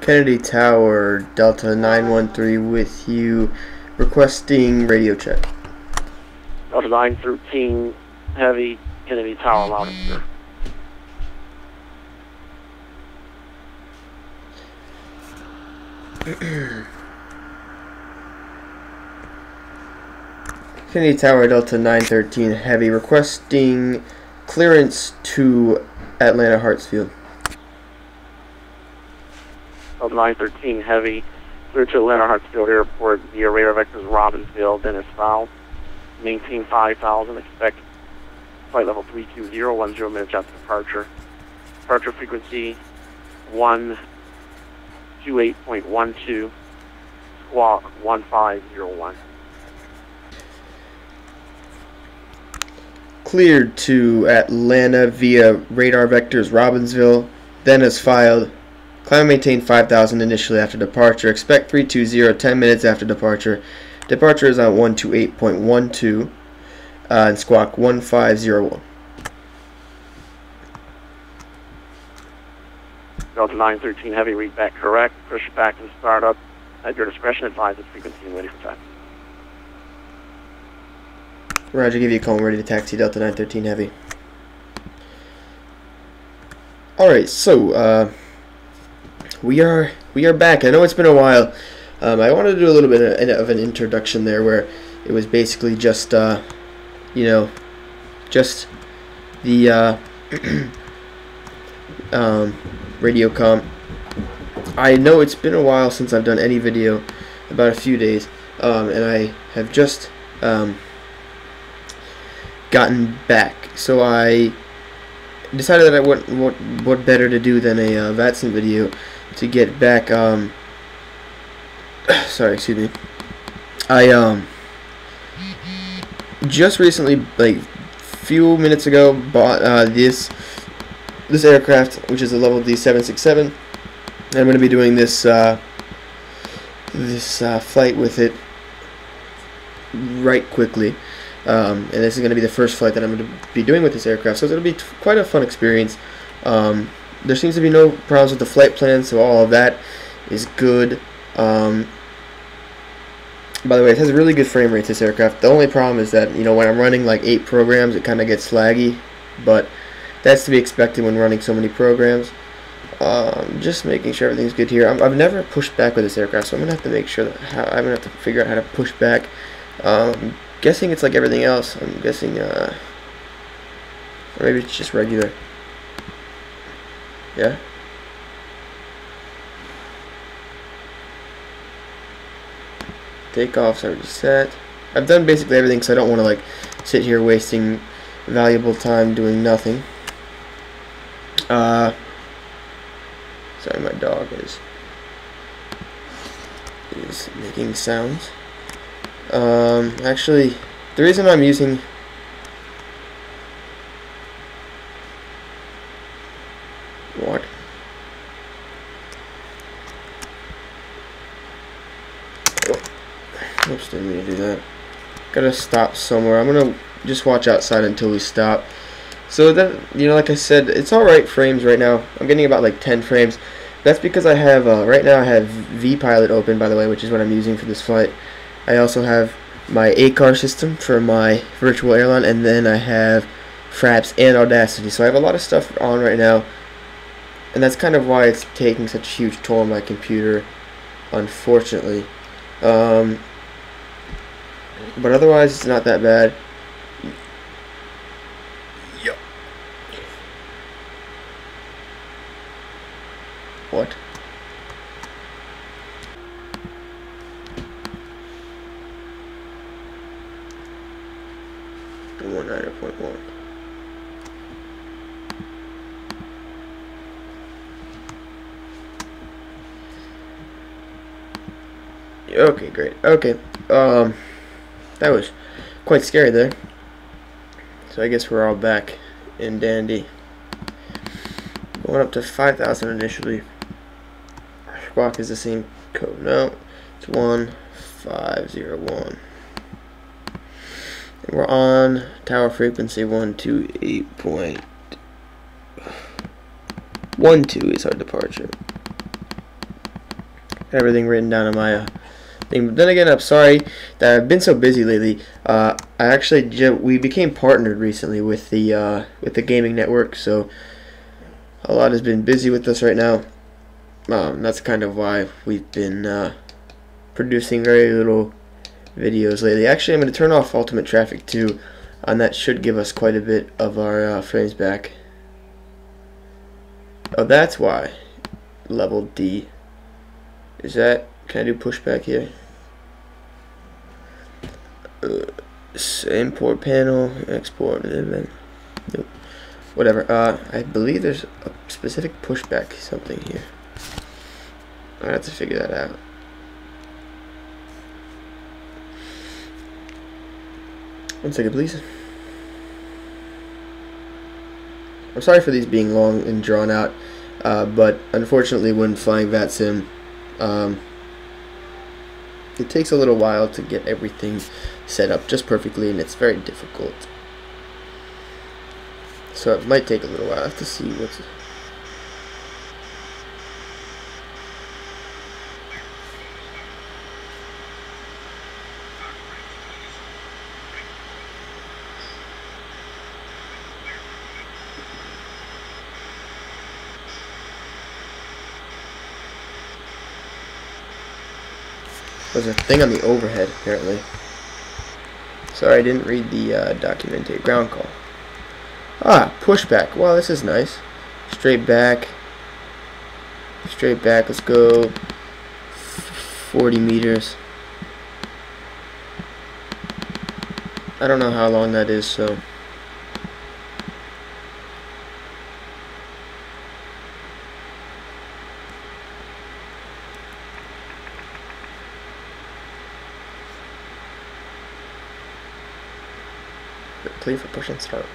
Kennedy Tower, Delta 913 with you, requesting radio check. Delta 913, heavy, Kennedy Tower, loud and clear. Kennedy Tower, Delta 913, heavy, requesting clearance to Atlanta Hartsfield. Delta 913, heavy, clear to Atlanta Hartsfield Airport via radar vectors Robbinsville, Dennis Fowl. Maintain 5,000, expect flight level 320, 10 minutes after departure. Departure frequency 128.12, squawk 1501. Cleared to Atlanta via radar vectors Robbinsville, then as filed. Climb and maintain 5,000 initially after departure. Expect 320 10 minutes after departure. Departure is on 128.12 and squawk 1501. Delta 913 heavy, read back correct. Push back and start up at your discretion. Advise the frequency and ready for taxi. Roger, give you a call. Ready to taxi. Delta 913 heavy. Alright, so we are back. I know it's been a while. I wanted to do a little bit of an introduction there, where it was basically just you know, just the radio comm. I know it's been a while since I've done any video, about a few days, and I have just gotten back, so I decided that what better to do than a Vatsim video to get back. Sorry, excuse me. I just recently, like few minutes ago, bought this aircraft, which is a level D 767, and I'm going to be doing this flight with it right quickly. And this is going to be the first flight that I'm going to be doing with this aircraft, so it's going to be quite a fun experience. There seems to be no problems with the flight plan, so all of that is good. By the way, it has a really good frame rate, this aircraft. The only problem is that, you know, when I'm running like 8 programs, it kind of gets laggy, but that's to be expected when running so many programs. Just making sure everything's good here. I've never pushed back with this aircraft, so I'm going to have to make sure that I'm going to have to figure out how to push back. Guessing it's like everything else. I'm guessing, or maybe it's just regular. Yeah. Takeoff's already set. I've done basically everything, so I don't want to like sit here wasting valuable time doing nothing. Sorry, my dog is making sounds. Actually, the reason I'm using what? Oops, didn't mean to do that. Gotta stop somewhere. I'm gonna just watch outside until we stop. So that, you know, like I said, it's alright frames right now. I'm getting about like 10 frames. That's because I have, right now I have vPilot open, by the way, which is what I'm using for this flight. I also have my ACAR system for my virtual airline, and then I have Fraps and Audacity. So I have a lot of stuff on right now, and that's kind of why it's taking such a huge toll on my computer, unfortunately. But otherwise, it's not that bad. Yo. What? Okay, great. Okay, that was quite scary there. So I guess we're all back in dandy. Going up to 5,000 initially. Squawk is the same code. No, it's 1501. And we're on tower frequency 128.12 is our departure. everything written down on my thing. But then again, I'm sorry that I've been so busy lately. We became partnered recently with the gaming network, so a lot has been busy with us right now. That's kind of why we've been producing very little videos lately. Actually, I'm going to turn off ultimate traffic too, and that should give us quite a bit of our frames back. Oh, that's why. Level D. Is that? Can I do pushback here? Import panel, export, nope. Whatever. I believe there's a specific pushback something here. I have to figure that out. One second, please. I'm sorry for these being long and drawn out, but unfortunately, when flying Vatsim, it takes a little while to get everything set up just perfectly, and it's very difficult. So it might take a little while. I have to see what's. There's a thing on the overhead, apparently. Sorry, I didn't read the documented ground call. Ah, pushback. Wow, this is nice. Straight back. Straight back. Let's go 40 meters. I don't know how long that is, so. Clear for push and start.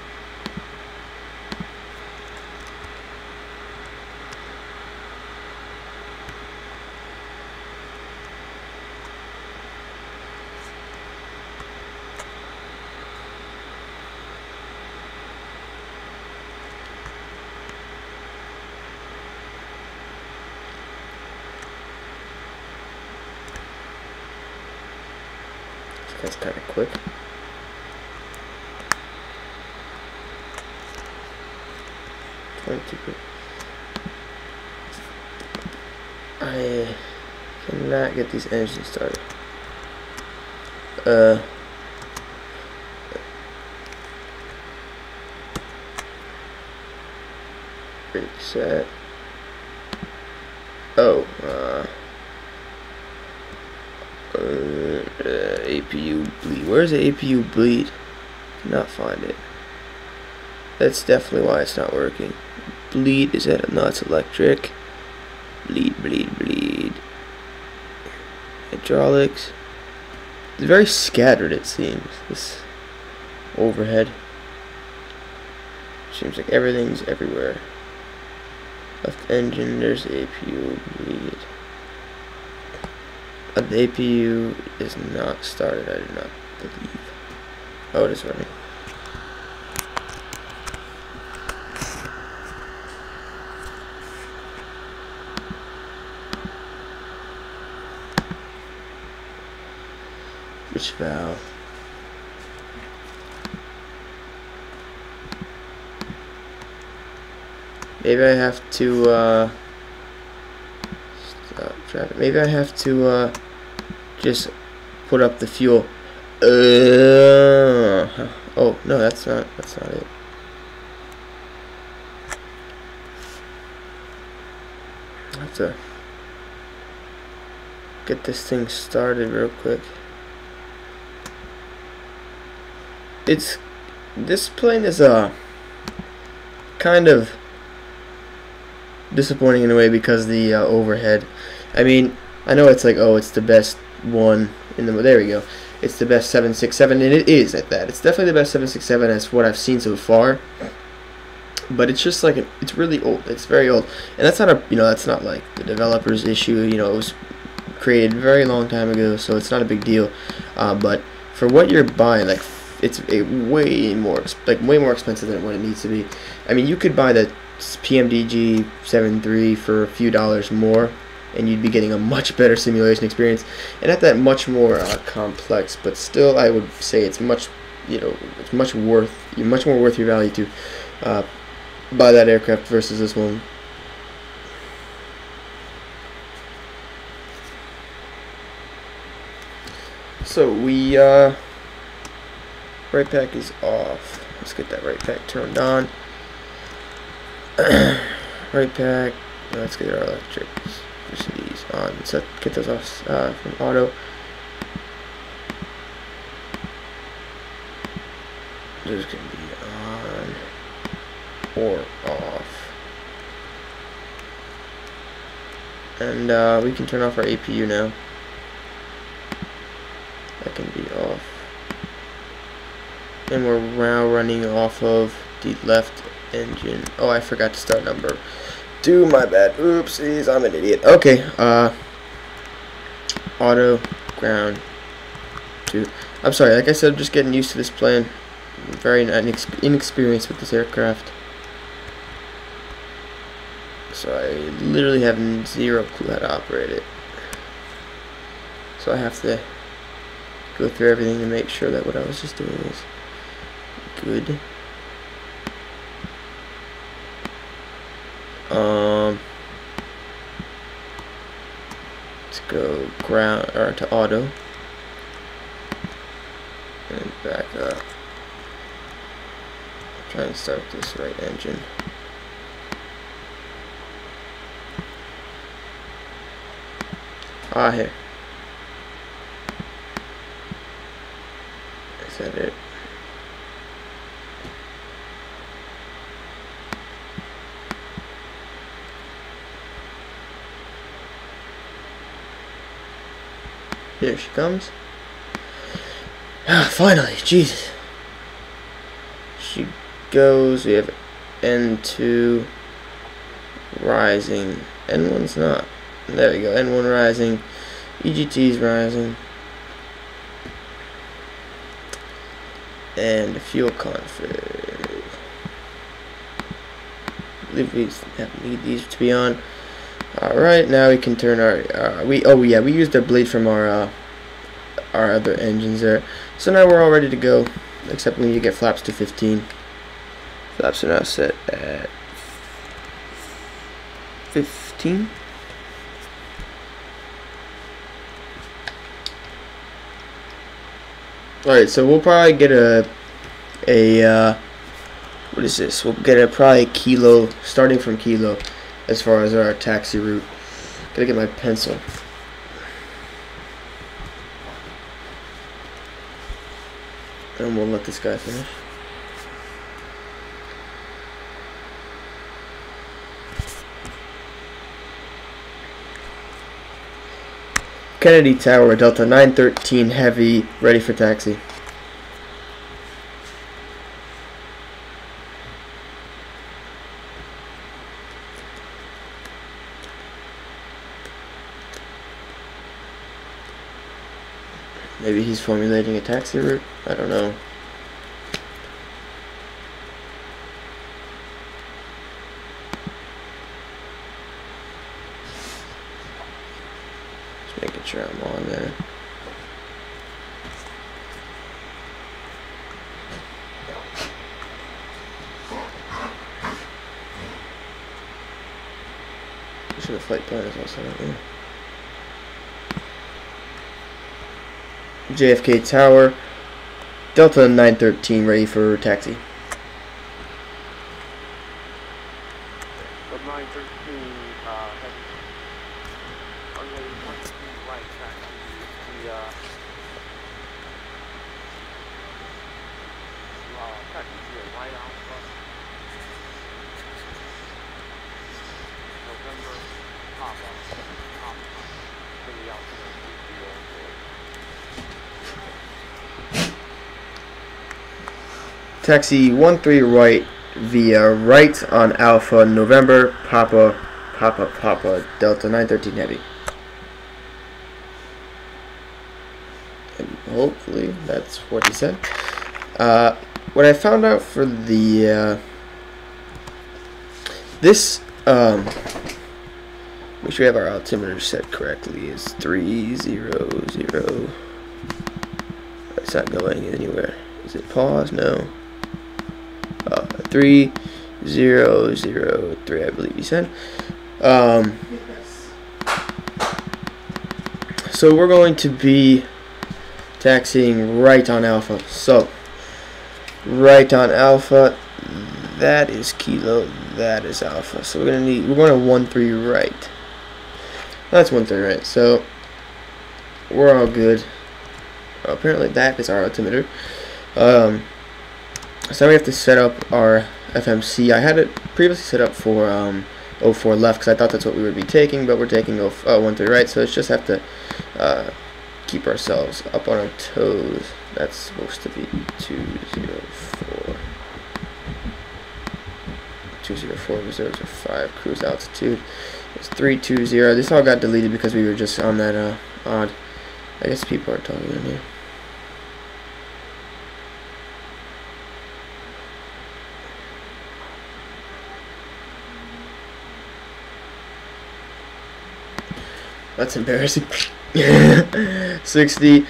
That's kind of quick. I cannot get these engines started. Reset. Oh, APU bleed. Where's the APU bleed? Cannot find it. That's definitely why it's not working. Bleed, is that? No, it's electric. Bleed, bleed, bleed. Hydraulics. It's very scattered, it seems. This overhead. Seems like everything's everywhere. Left engine, there's the APU bleed. The APU is not started, I do not believe. Oh, it is running. Which valve? Maybe I have to stop traffic. Maybe I have to just put up the fuel. Oh no, that's not it. I have to get this thing started real quick. This plane is kind of disappointing in a way because the overhead. I mean, I know it's like, oh, it's the best one in the. There we go. It's the best 767, and it is at that. It's definitely the best 767 as what I've seen so far. But it's just like it's really old. It's very old, and that's not that's not like the developer's issue. It was created a very long time ago, so it's not a big deal. But for what you're buying, like. It's way more expensive than what it needs to be. I mean, you could buy the PMDG 7.3 for a few dollars more, and you'd be getting a much better simulation experience, and at that much more complex. But still, I would say it's much, it's much more worth your value to buy that aircraft versus this one. So we right pack is off. Let's get that right pack turned on. Right pack. Let's get our electricities on. Let's get those off from auto. Those can be on or off. And we can turn off our APU now. That can be off. And we're now running off of the left engine. Oh, I forgot to start number 2, my bad. Oopsies, I'm an idiot. Okay, auto, ground, 2. I'm sorry, like I said, I'm just getting used to this plane. I'm very inexperienced with this aircraft. So I literally have zero clue how to operate it. So I have to go through everything to make sure that what I was just doing is good. Let's go ground or to auto and back up. Try and start this right engine. Here. Is that it? Here she comes. Finally, Jesus. She goes. We have N2 rising. N1's not. There we go. N1 rising. EGT's rising. And fuel config. I believe we need these to be on. Alright, now we can turn our we used a blade from our other engines there. So now we're all ready to go, except we need to get flaps to 15. Flaps are now set at 15. Alright, so we'll probably get a what is this? We'll get probably kilo, starting from kilo, as far as our taxi route. Gotta get my pencil. And we'll let this guy finish. Kennedy Tower, Delta 913 Heavy, ready for taxi. Maybe he's formulating a taxi route? I don't know. Just making sure I'm on there. Should the flight plan is also right there. JFK Tower, Delta 913 ready for taxi. The 913 heavy. Runway 12 right taxi. The taxi here right alpha. November Papa. To the altitude. Taxi 13 right via right on Alpha November Papa Delta 913 Heavy. And hopefully that's what he said. What I found out for the Make sure we have our altimeter set correctly. It's 300. It's not going anywhere. Is it paused? No. 3003, I believe you said. So we're going to be taxiing right on Alpha. So right on Alpha, that is Kilo, that is Alpha. So we're going to 13 right. That's 13 right. So we're all good. Apparently that is our altimeter. So we have to set up our FMC. I had it previously set up for 04 left because I thought that's what we would be taking, but we're taking 13 right. So let's just have to keep ourselves up on our toes. That's supposed to be 204. 204 reserves are 5. Cruise altitude is 320. This all got deleted because we were just on that odd. I guess people are talking in here. That's embarrassing. 60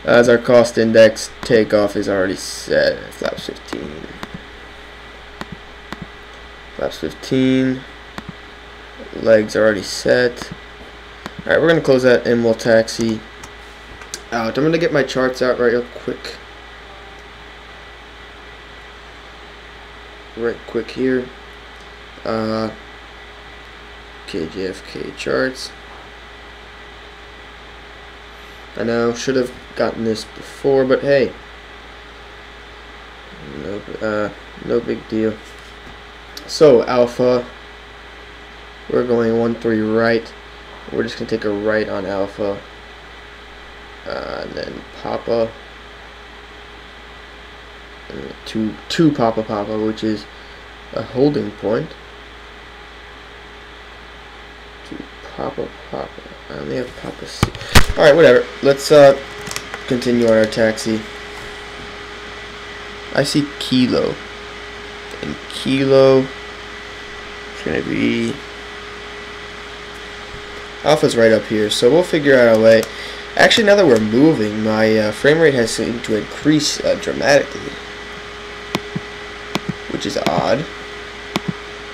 as our cost index. Takeoff is already set. Flaps 15. Flaps 15. Legs are already set. Alright, we're going to close that and we'll taxi out. I'm going to get my charts out right quick. Here. KJFK charts. I know, should have gotten this before, but hey, no big deal. So Alpha, we're going 13 right. We're just gonna take a right on Alpha, and then Papa, and two Papa, which is a holding point. To Papa. I only have Papa C. Alright, whatever. Let's continue on our taxi. I see Kilo. And Kilo is going to be... Alpha's right up here, so we'll figure out a way. Actually, now that we're moving, my frame rate has seemed to increase dramatically. Which is odd.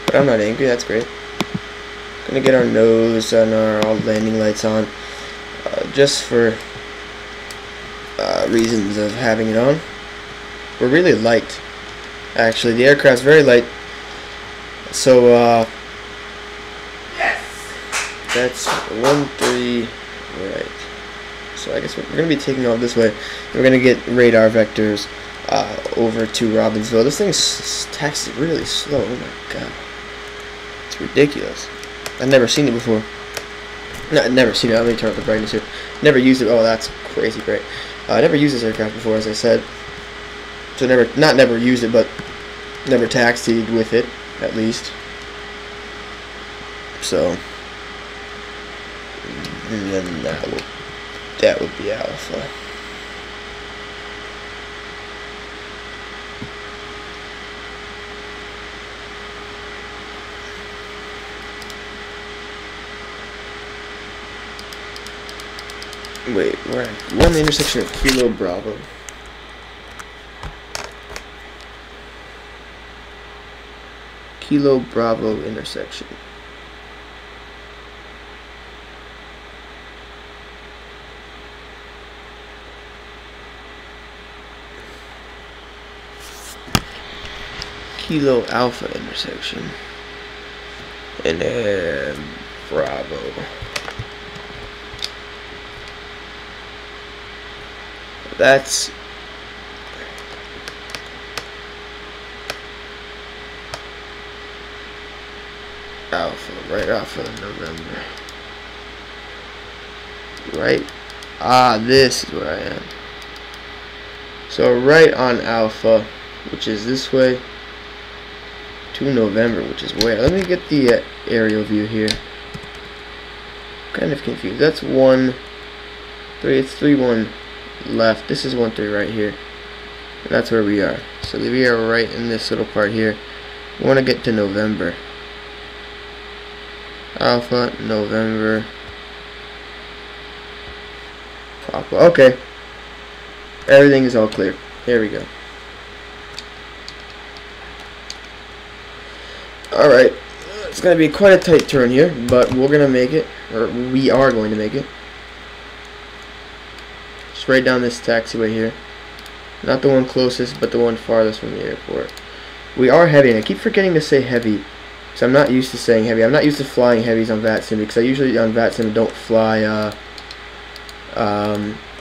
But I'm not angry, that's great. Gonna get our nose and our landing lights on, just for reasons of having it on. We're really light, actually. The aircraft's very light, so yes. That's 13 right. So I guess we're gonna be taking off this way. We're gonna get radar vectors over to Robbinsville. This thing's taxis really slow. Oh my god, it's ridiculous. I've never seen it before. No, I've never seen it. Let me turn up the brightness here. Never used it. Oh, that's crazy great. I never used this aircraft before, as I said. So never used it, but never taxied with it, at least. So, and then that would be Alpha. Wait, we're on the intersection of Kilo Bravo. Kilo Bravo intersection. Kilo Alpha intersection. And then Bravo. That's Alpha, right off of November. Right? Ah, this is where I am. So right on Alpha, which is this way, to November, which is where. Let me get the aerial view here. Kind of confused. That's 1-3. It's 3-1 left. This is 1-3 right here. And that's where we are. So we are right in this little part here. We want to get to November. Alpha, November, Papa. Okay. Everything is all clear. Here we go. Alright. It's going to be quite a tight turn here, but we're going to make it. Or we are going to make it. Just right down this taxiway here. Not the one closest, but the one farthest from the airport. We are heavy, and I keep forgetting to say heavy. So I'm not used to saying heavy. I'm not used to flying heavies on Vatsim, because I usually on Vatsim don't fly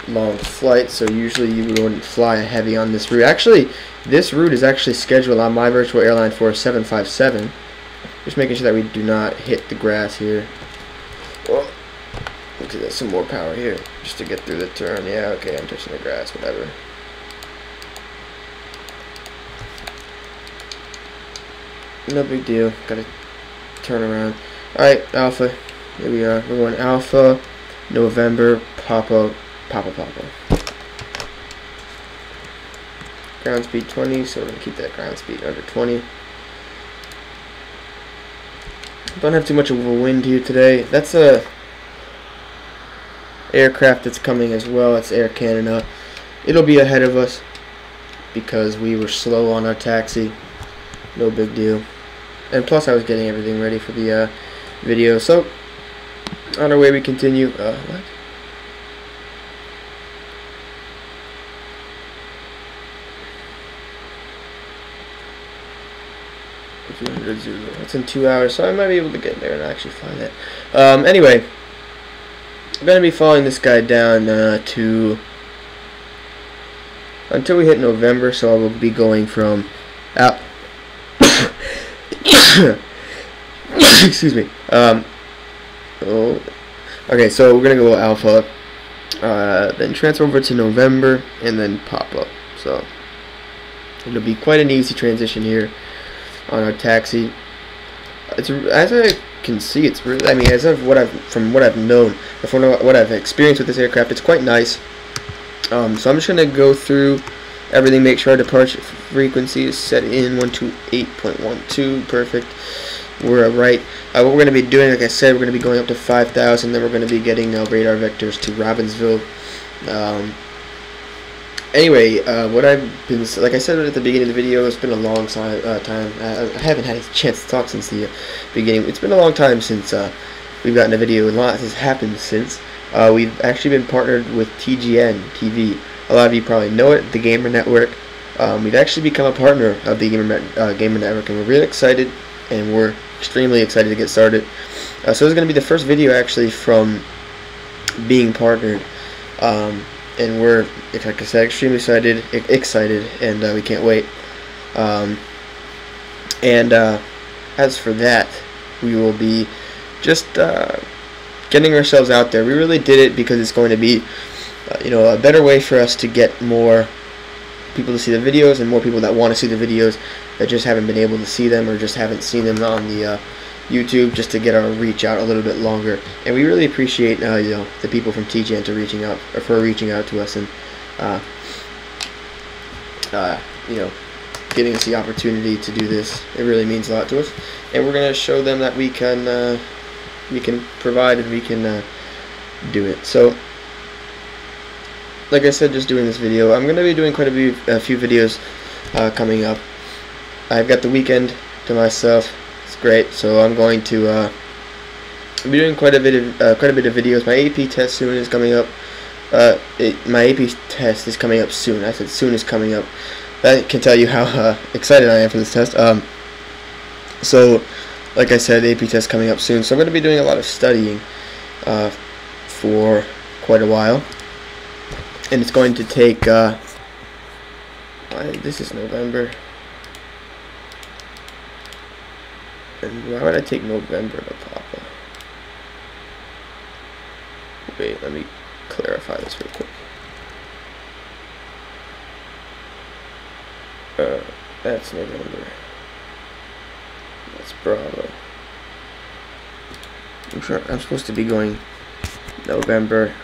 long flights, so usually you wouldn't fly a heavy on this route. Actually, this route is actually scheduled on my virtual airline for 757. Just making sure that we do not hit the grass here. Well, okay, there's some more power here, just to get through the turn. Yeah, okay, I'm touching the grass, whatever. No big deal. Gotta turn around. Alright, Alpha. Here we are. We're going Alpha, November, Papa, Papa, Papa. Ground speed 20, so we're going to keep that ground speed under 20. Don't have too much of a wind here today. That's a aircraft that's coming as well. It's Air Canada. It'll be ahead of us because we were slow on our taxi. No big deal. And plus I was getting everything ready for the video. So on our way we continue. What? That's in 2 hours, so I might be able to get there and actually fly that. Anyway, I'm gonna be following this guy down to until we hit November. So I will be going from out. Excuse me. Okay, so we're gonna go Alpha, then transfer over to November, and then Papa. So it'll be quite an easy transition here on our taxi. It's, as I can see, it's really, I mean, as of from what I've known, or from what I've experienced with this aircraft, it's quite nice. So I'm just gonna go through everything, make sure our departure frequency is set in 128.12. Perfect. We're right. What we're going to be doing, like I said, we're going to be going up to 5,000. Then we're going to be getting radar vectors to Robbinsville. Anyway, what I've been, like I said at the beginning of the video, it's been a long time. I haven't had a chance to talk since the beginning. It's been a long time since we've gotten a video. A lot has happened since. We've actually been partnered with TGN TV. A lot of you probably know it, the Gamer Network. We've actually become a partner of the Gamer Network, and we're really excited, and we're extremely excited to get started. So this is going to be the first video actually from being partnered, and we're, like I said, extremely excited, and we can't wait. As for that, we will be just getting ourselves out there. We really did it because it's going to be a better way for us to get more people to see the videos, and more people that want to see the videos that just haven't been able to see them or just haven't seen them on the YouTube, just to get our reach out a little bit longer. And we really appreciate the people from TGN reaching out to us, and giving us the opportunity to do this. It really means a lot to us, and we're going to show them that we can provide, and we can do it. So like I said, just doing this video, I'm going to be doing quite a few videos coming up. I've got the weekend to myself. It's great, so I'm going to be doing quite a bit of videos. My AP test soon is coming up. My AP test is coming up soon. I said soon is coming up. That can tell you how excited I am for this test. So, like I said, the AP test coming up soon. So I'm going to be doing a lot of studying for quite a while. And it's going to take, this is November. And why would I take November to Papa? Wait, let me clarify this real quick. That's November. That's Bravo. I'm sure I'm supposed to be going November.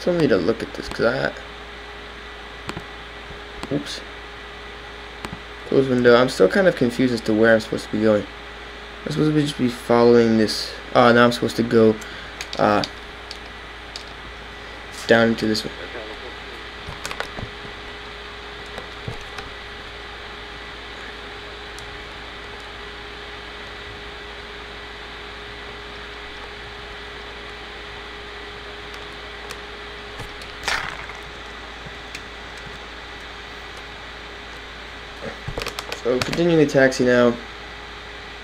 still need to look at this because oops. Close window. I'm still kind of confused as to where I'm supposed to be going. I'm supposed to just be following this. Oh, now I'm supposed to go down into this one. So continuing the taxi now.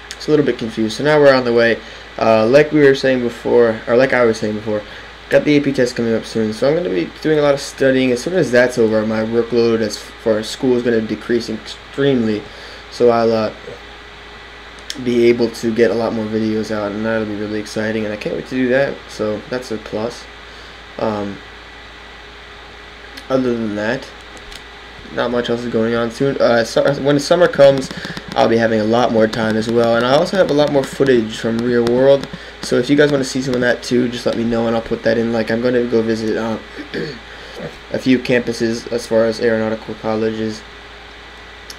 It's a little bit confused. So now we're on the way. Like we were saying before, or like I was saying before, got the AP test coming up soon. So I'm going to be doing a lot of studying. As soon as that's over, my workload as far as school is going to decrease extremely. So I'll be able to get a lot more videos out, and that'll be really exciting. And I can't wait to do that. So that's a plus. Other than that, not much else is going on soon. When the summer comes, I'll be having a lot more time as well, and I also have a lot more footage from real world. So if you guys want to see some of that too, just let me know and I'll put that in. Like, I'm going to go visit a few campuses as far as aeronautical colleges.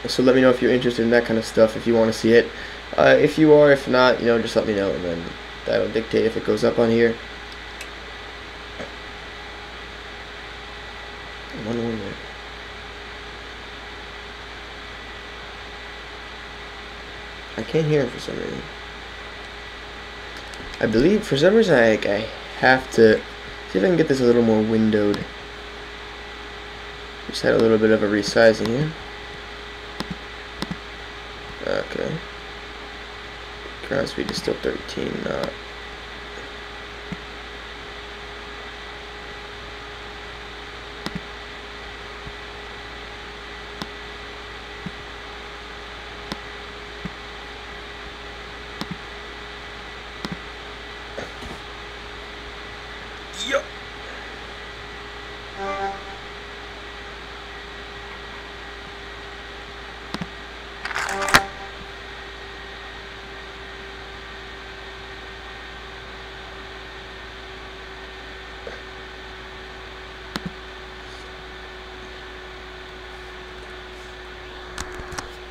So let me know if you're interested in that kind of stuff, if you want to see it. If you are, if not, you know, just let me know, and then that'll dictate if it goes up on here. One more minute. I can't hear it for some reason. I believe for some reason I have to see if I can get this a little more windowed. Just had a little bit of a resizing here. Okay. Ground speed is still 13 knots.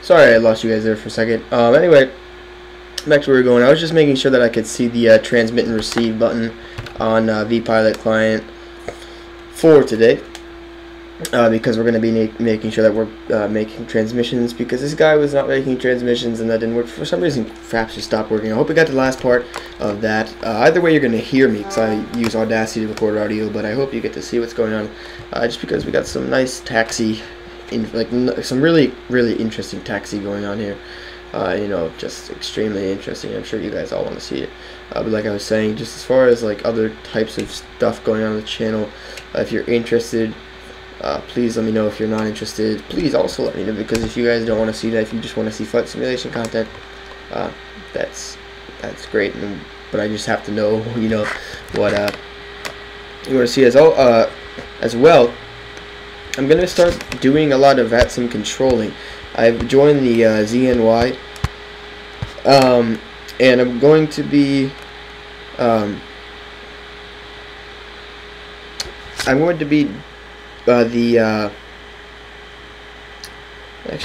Sorry I lost you guys there for a second. Anyway, back to where we're going. I was just making sure that I could see the transmit and receive button on vPilot client for today. Because we're going to be making sure that we're making transmissions, because this guy was not making transmissions and that didn't work. For some reason, Fraps just stopped working. I hope you got the last part of that. Either way, you're going to hear me because I use Audacity to record audio, but I hope you get to see what's going on. Just because we got some nice taxi, some really interesting taxi going on here. You know, just extremely interesting. I'm sure you guys all want to see it. But like I was saying, just as far as like other types of stuff going on the channel, if you're interested, please let me know. If you're not interested, please also let me know, because if you guys don't want to see that, if you just want to see flight simulation content, that's great. But I just have to know, you know, what you want to see as well. I'm gonna start doing a lot of Vatsim controlling. I've joined the ZNY, and I'm going to be actually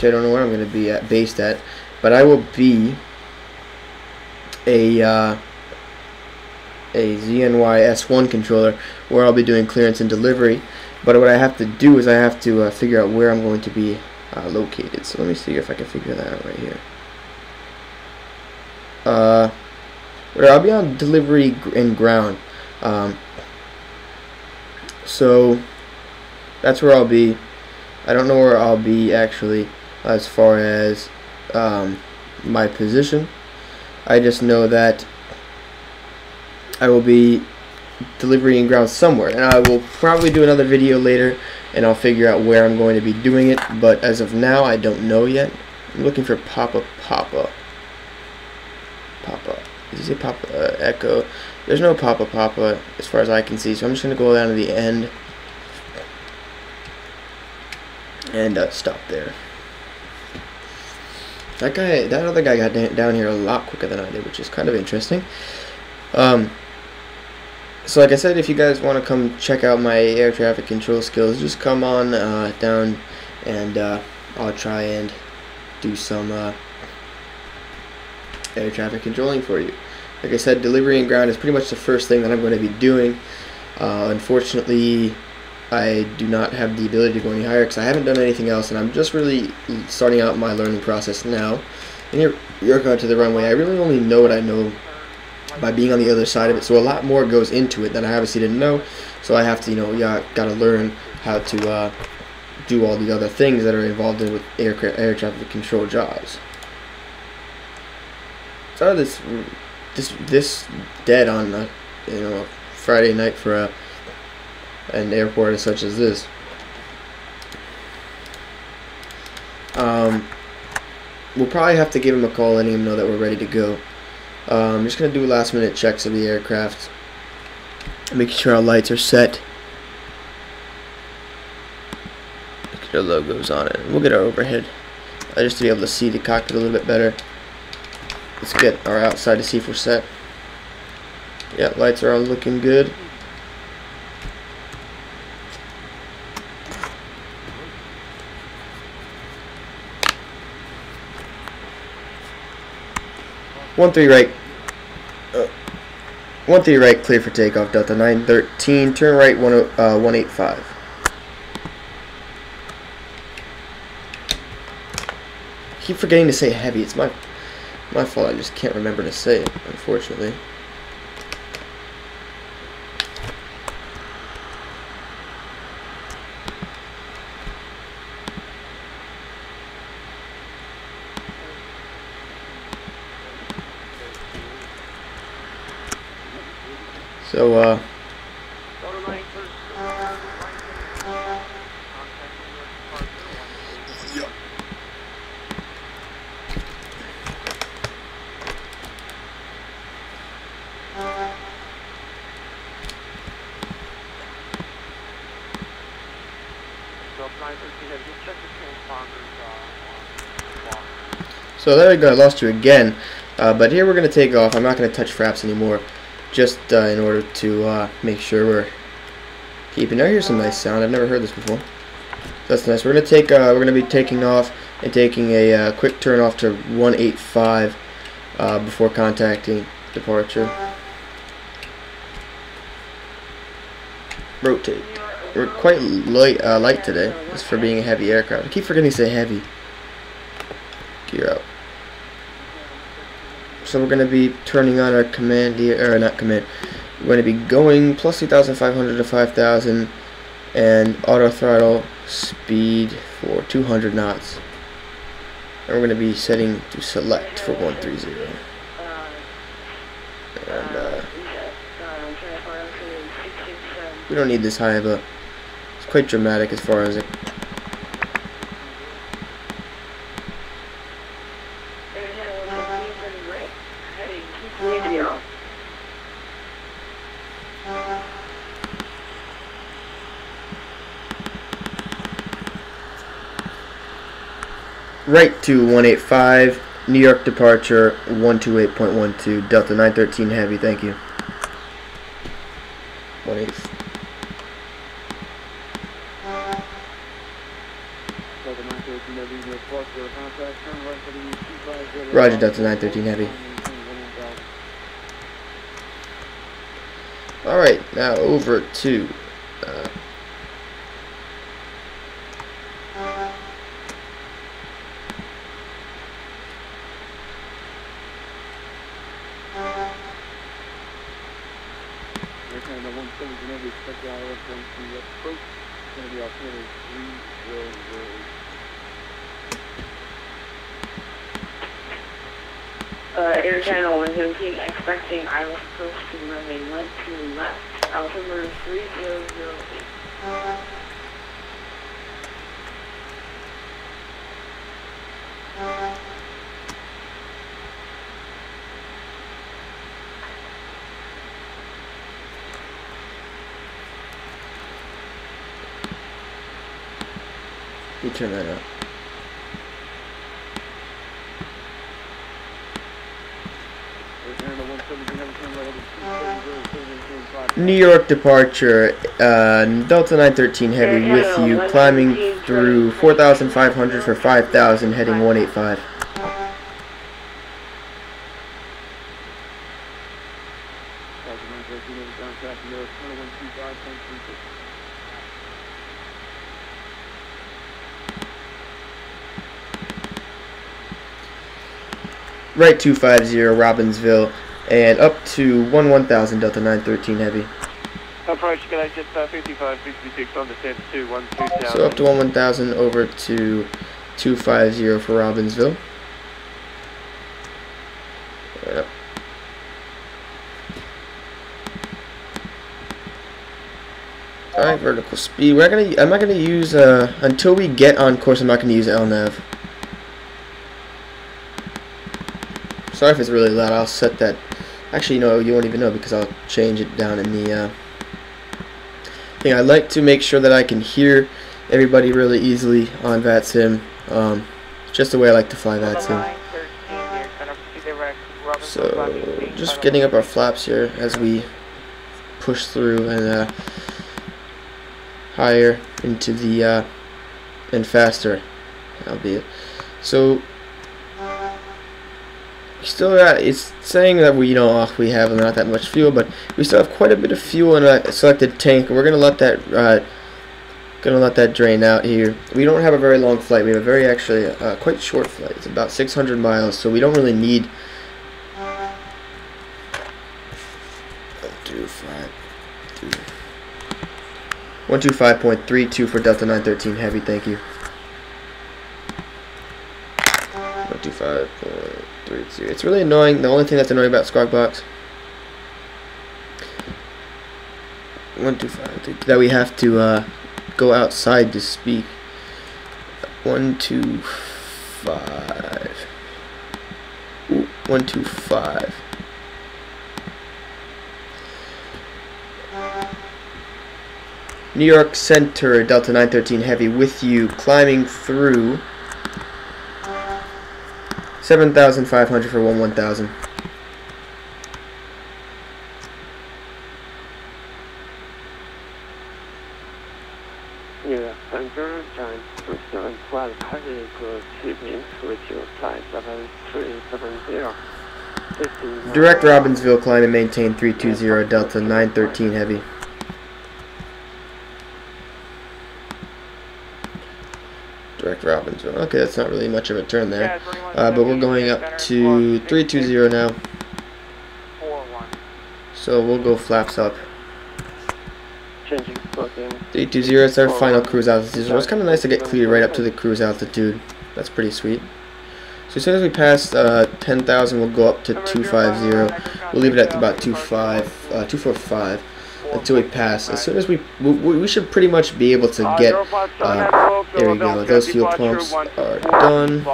I don't know where I'm going to be based at, but I will be a ZNY S1 controller, where I'll be doing clearance and delivery. But what I have to do is I have to figure out where I'm going to be located. So let me see if I can figure that out right here. Where I'll be on delivery and ground. So that's where I'll be. I don't know where I'll be actually as far as my position. I just know that I will be delivery and ground somewhere, and I will probably do another video later and I'll figure out where I'm going to be doing it, but as of now I don't know yet. I'm looking for Papa. Did you say Papa Echo? There's no Papa as far as I can see, so I'm just going to go down to the end and stop there. That other guy got down here a lot quicker than I did, which is kind of interesting. So like I said, if you guys want to come check out my air traffic control skills, just come on down, and I'll try and do some air traffic controlling for you. Like I said, delivery and ground is pretty much the first thing that I'm going to be doing. Unfortunately, I do not have the ability to go any higher because I haven't done anything else, and I'm just really starting out my learning process now. And here, you're going to the runway. I really only know what I know by being on the other side of it, so a lot more goes into it that I obviously didn't know. So I have to, gotta learn how to do all the other things that are involved in with air traffic control jobs. So this dead on a Friday night for an airport as such as this. We'll probably have to give him a call, letting him know that we're ready to go. I'm just gonna do last minute checks of the aircraft, making sure our lights are set. Get our logos on it. We'll get our overhead just to be able to see the cockpit a little bit better. Let's get our outside to see if we're set. Yeah, lights are all looking good. One three right. 1-3 right, clear for takeoff. Delta 913. Turn right 185. Keep forgetting to say heavy. It's my fault. I just can't remember to say it, unfortunately. So, So there we go, I lost you again. But here we're going to take off. I'm not going to touch fraps anymore, just in order to make sure we're keeping. Now here's some nice sound. I've never heard this before. That's nice. We're going to be taking off and taking a quick turn off to 185 before contacting departure. Rotate. We're quite light today, just for being a heavy aircraft. I keep forgetting to say heavy. Gear out. So we're going to be turning on our command here, or not command. We're going to be going plus 2,500 to 5,000 and auto throttle speed for 200 knots. And we're going to be setting to select for 130. And we don't need this high, but it's quite dramatic as far as it. Right to 185, New York departure 128.12, Delta 913 heavy, thank you. 18. Roger, Delta 913 heavy. Alright, now over to Air Channel 117, expecting Isle Coast to remain left to left, altimeter 3008. you turn that up. Air Channel New York departure, Delta 913 Heavy with you, climbing through 4,500 for 5,000, heading 185. Right 250 Robbinsville, and up to 1000 Delta 913 Heavy. Approach connected 5566 on descent to 12000. So up to 1000 over to 250 for Robbinsville. Yep. Alright, vertical speed. I'm not gonna use until we get on course. I'm not gonna use LNAV. Sorry if it's really loud. I'll set that. Actually, no, you won't even know because I'll change it down in the thing. I like to make sure that I can hear everybody really easily on Vatsim. Just the way I like to fly Vatsim. So, just getting up our flaps here as we push through and higher into the and faster, albeit. So. Still got, it's saying that we we have not that much fuel, but we still have quite a bit of fuel in a selected tank. We're gonna let that drain out here. We don't have a very long flight. We have a very actually quite short flight. It's about 600 miles, so we don't really need 125.32 for Delta 913 Heavy. Thank you. 125.32. It's really annoying. The only thing that's annoying about Squawk Box 125 that we have to go outside to speak. 125. Ooh, 125. New York Center, Delta 913 Heavy with you, climbing through 7,500 for 1000. Yeah, center time person 1200 evening with your flight 7370. Direct Robbinsville, climb and maintain 320 Delta 913 Heavy. Direct Robbinsville. Okay, that's not really much of a turn there. But we're going up to 320 now. So we'll go flaps up. 320 is our final cruise altitude. So it's kind of nice to get cleared right up to the cruise altitude. That's pretty sweet. So as soon as we pass 10,000, we'll go up to 250. We'll leave it at about 245 until we pass. As soon as we should pretty much be able to get. There we go. Those fuel pumps are done,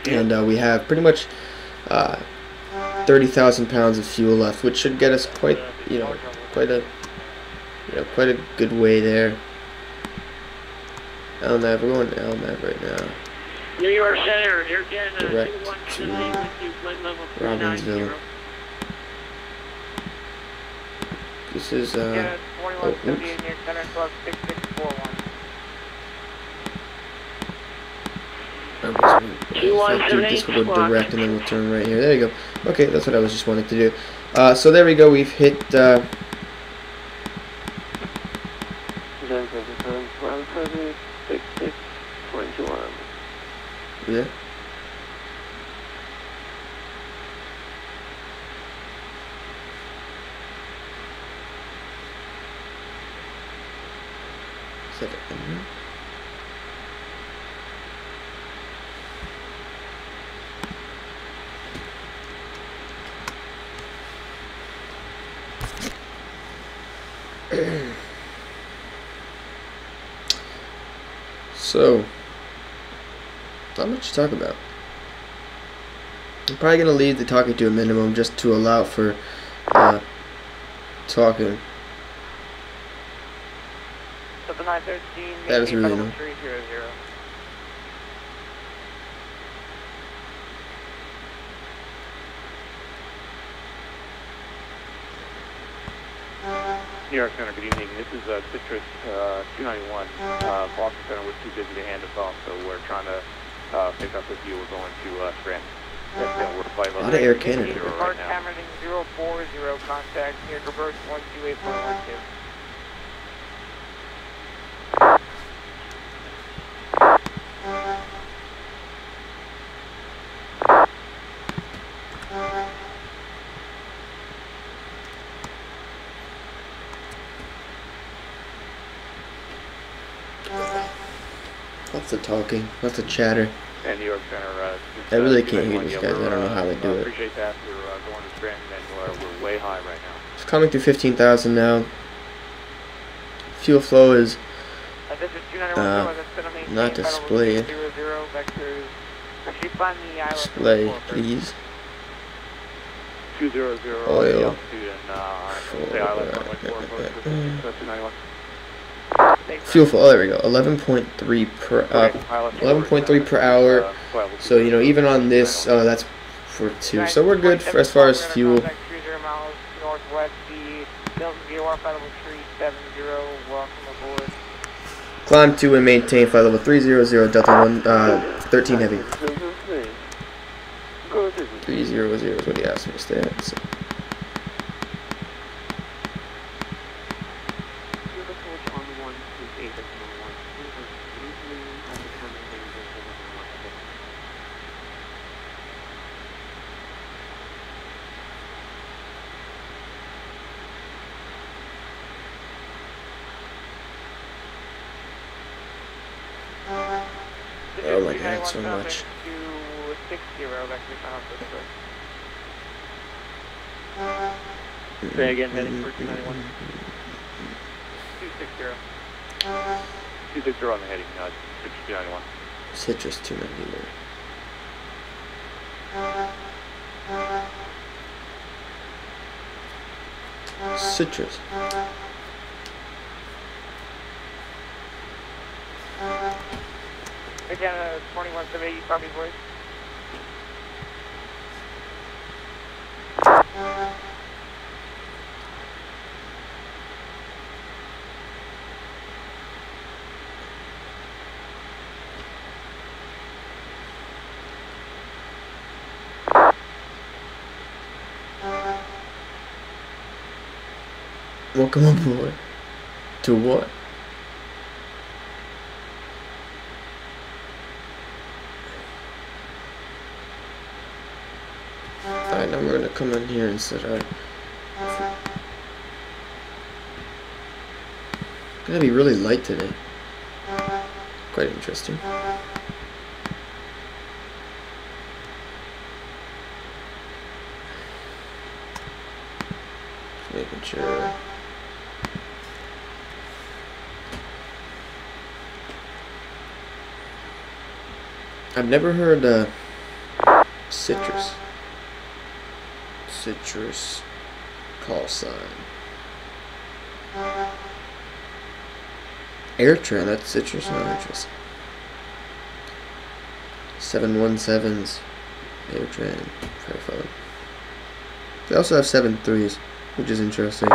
and we have pretty much 30,000 pounds of fuel left, which should get us quite a good way there. LNAV, we're going to LNAV right now. New York Center, Direct to Robbinsville. This is oops. This will go direct and then we'll turn right here. There you go. Okay, that's what I was just wanting to do. So there we go. We've hit. Yeah. So, not much to talk about. I'm probably going to leave the talking to a minimum just to allow for talking. That is really annoying. New York Center, good evening. This is Citrus 291. Boston Center was too busy to hand us off, so we're trying to pick up with you. We're going to Scranton. We're flight level. A lot of Air Canada. Right now. Cameron 040, contact near reverse 128.12. Lots of talking, lots of chatter. And New York Center. I really can't hear these guys. I don't know how they do it. Appreciate that. We're going to Scranton, and we're way high right now. It's coming through 15,000 now. Fuel flow is not displayed. Display, please. 200. Oil. Fuel flow. Oh, there we go. 11.3 per 11.3 per hour. So you know, even on this, that's for 2. So we're good for, as far as fuel. Climb 2 and maintain flight level 300 Delta 1 13 heavy. 300 is what he asked me to stay at. So. Oh my god, so much. Say again, heading for 291. 260. 260 on the heading, 291. Citrus 291. Citrus. Again, 2170, copy voice. Welcome aboard. To what? Alright, now we're gonna come in here and set our. Gonna be really light today. Quite interesting. Just making sure. I've never heard citrus. Citrus call sign. Airtran, that's citrus, not citrus. 717s. Airtran. Firephone. They also have 7.3s, which is interesting.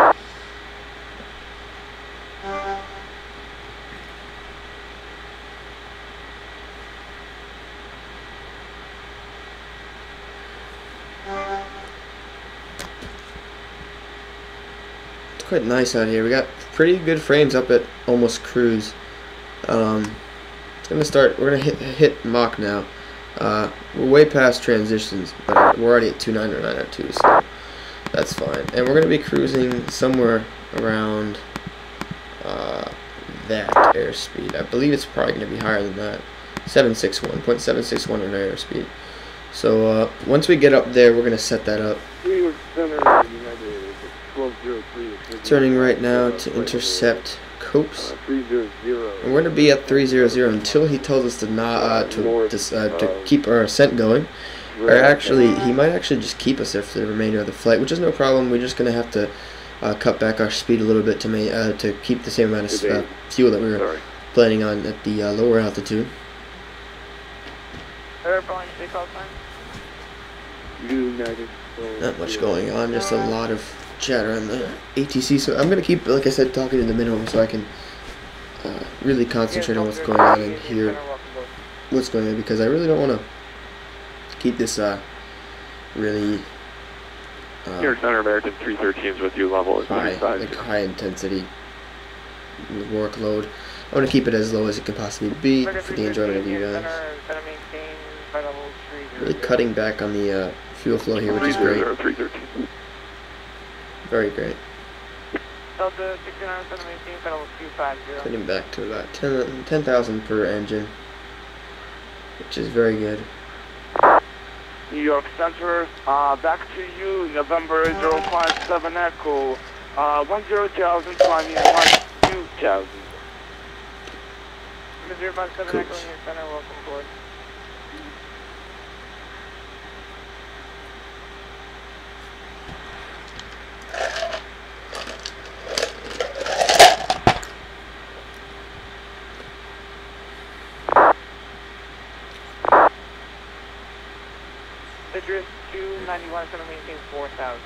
Quite nice out here. We got pretty good frames up at almost cruise. It's gonna start. We're gonna hit Mach now. We're way past transitions, but we're already at 29902, so that's fine. And we're gonna be cruising somewhere around that airspeed. I believe it's probably gonna be higher than that. 761.761 on our airspeed. So once we get up there, we're gonna set that up. Turning right now to intercept Copes. And we're going to be at 300 until he tells us to not to keep our ascent going. Or actually, he might actually just keep us there for the remainder of the flight, which is no problem. We're just going to have to cut back our speed a little bit to keep the same amount of fuel that we were planning on at the lower altitude. Not much going on, just a lot of chatter on the ATC, so I'm gonna keep, like I said, talking in the minimum so I can really concentrate on what's going on and hear what's going on, because I really don't want to keep this really Here, Center American 313 with you, level is high intensity workload. I want to keep it as low as it can possibly be for the enjoyment of you guys. Really cutting back on the fuel flow here, which is great. Very great. Cutting back to about 10,000 per engine, which is very good. New York Center, back to you, November 057 Echo, 10,000, climbing 12,000. 057 Echo, New York Center, welcome aboard. Citrus 291, going to maintain 4,000.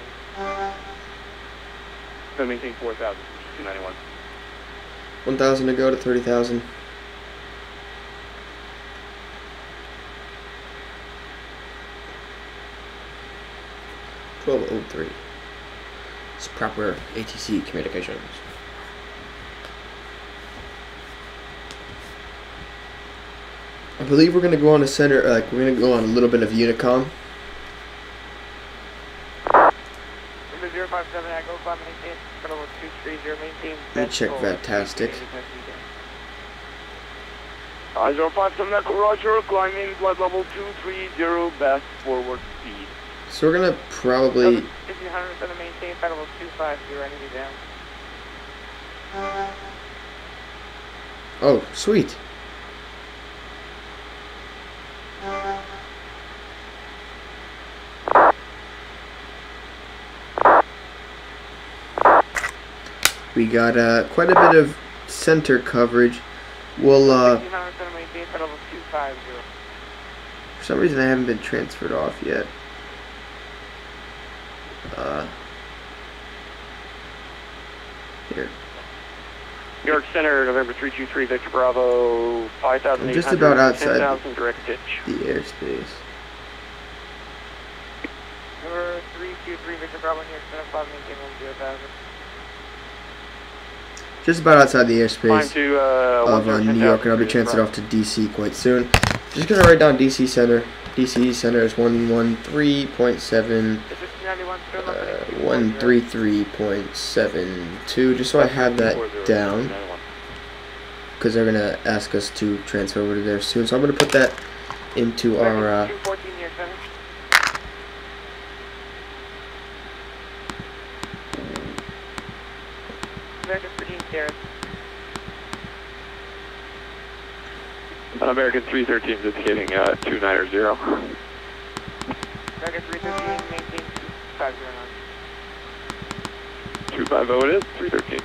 Going to maintain 4,000, 291. 1,000 to go to 30,000. 1203. It's proper ATC communications. I believe we're gonna go on a center. We're gonna go on a little bit of Unicom. 057 Echo, maintain, level 230, maintain. Let me check Fantastic. 057 Echo, Roger, climbing flight level 230, best forward speed. So we're gonna probably. 1500 maintain, flight level 250, enemy down. Oh, sweet. We got quite a bit of center coverage. We'll for some reason I haven't been transferred off yet. Here. New York Center, November 323, Victor Bravo, 5,800. I'm just about outside 10,000 direct ditch. the airspace. Number 323, Victor Bravo, New York Center, 5, maintain 10,000. Just about outside the airspace to, of New York, and I'll be transferred off to DC quite soon. Just gonna write down DC Center. DC Center is 113.7, 133.72, just so I have that down, because they're gonna ask us to transfer over to there soon. So I'm gonna put that into our American 313 is indicating 290. American 313, maintain 2509. 250 it is, 313.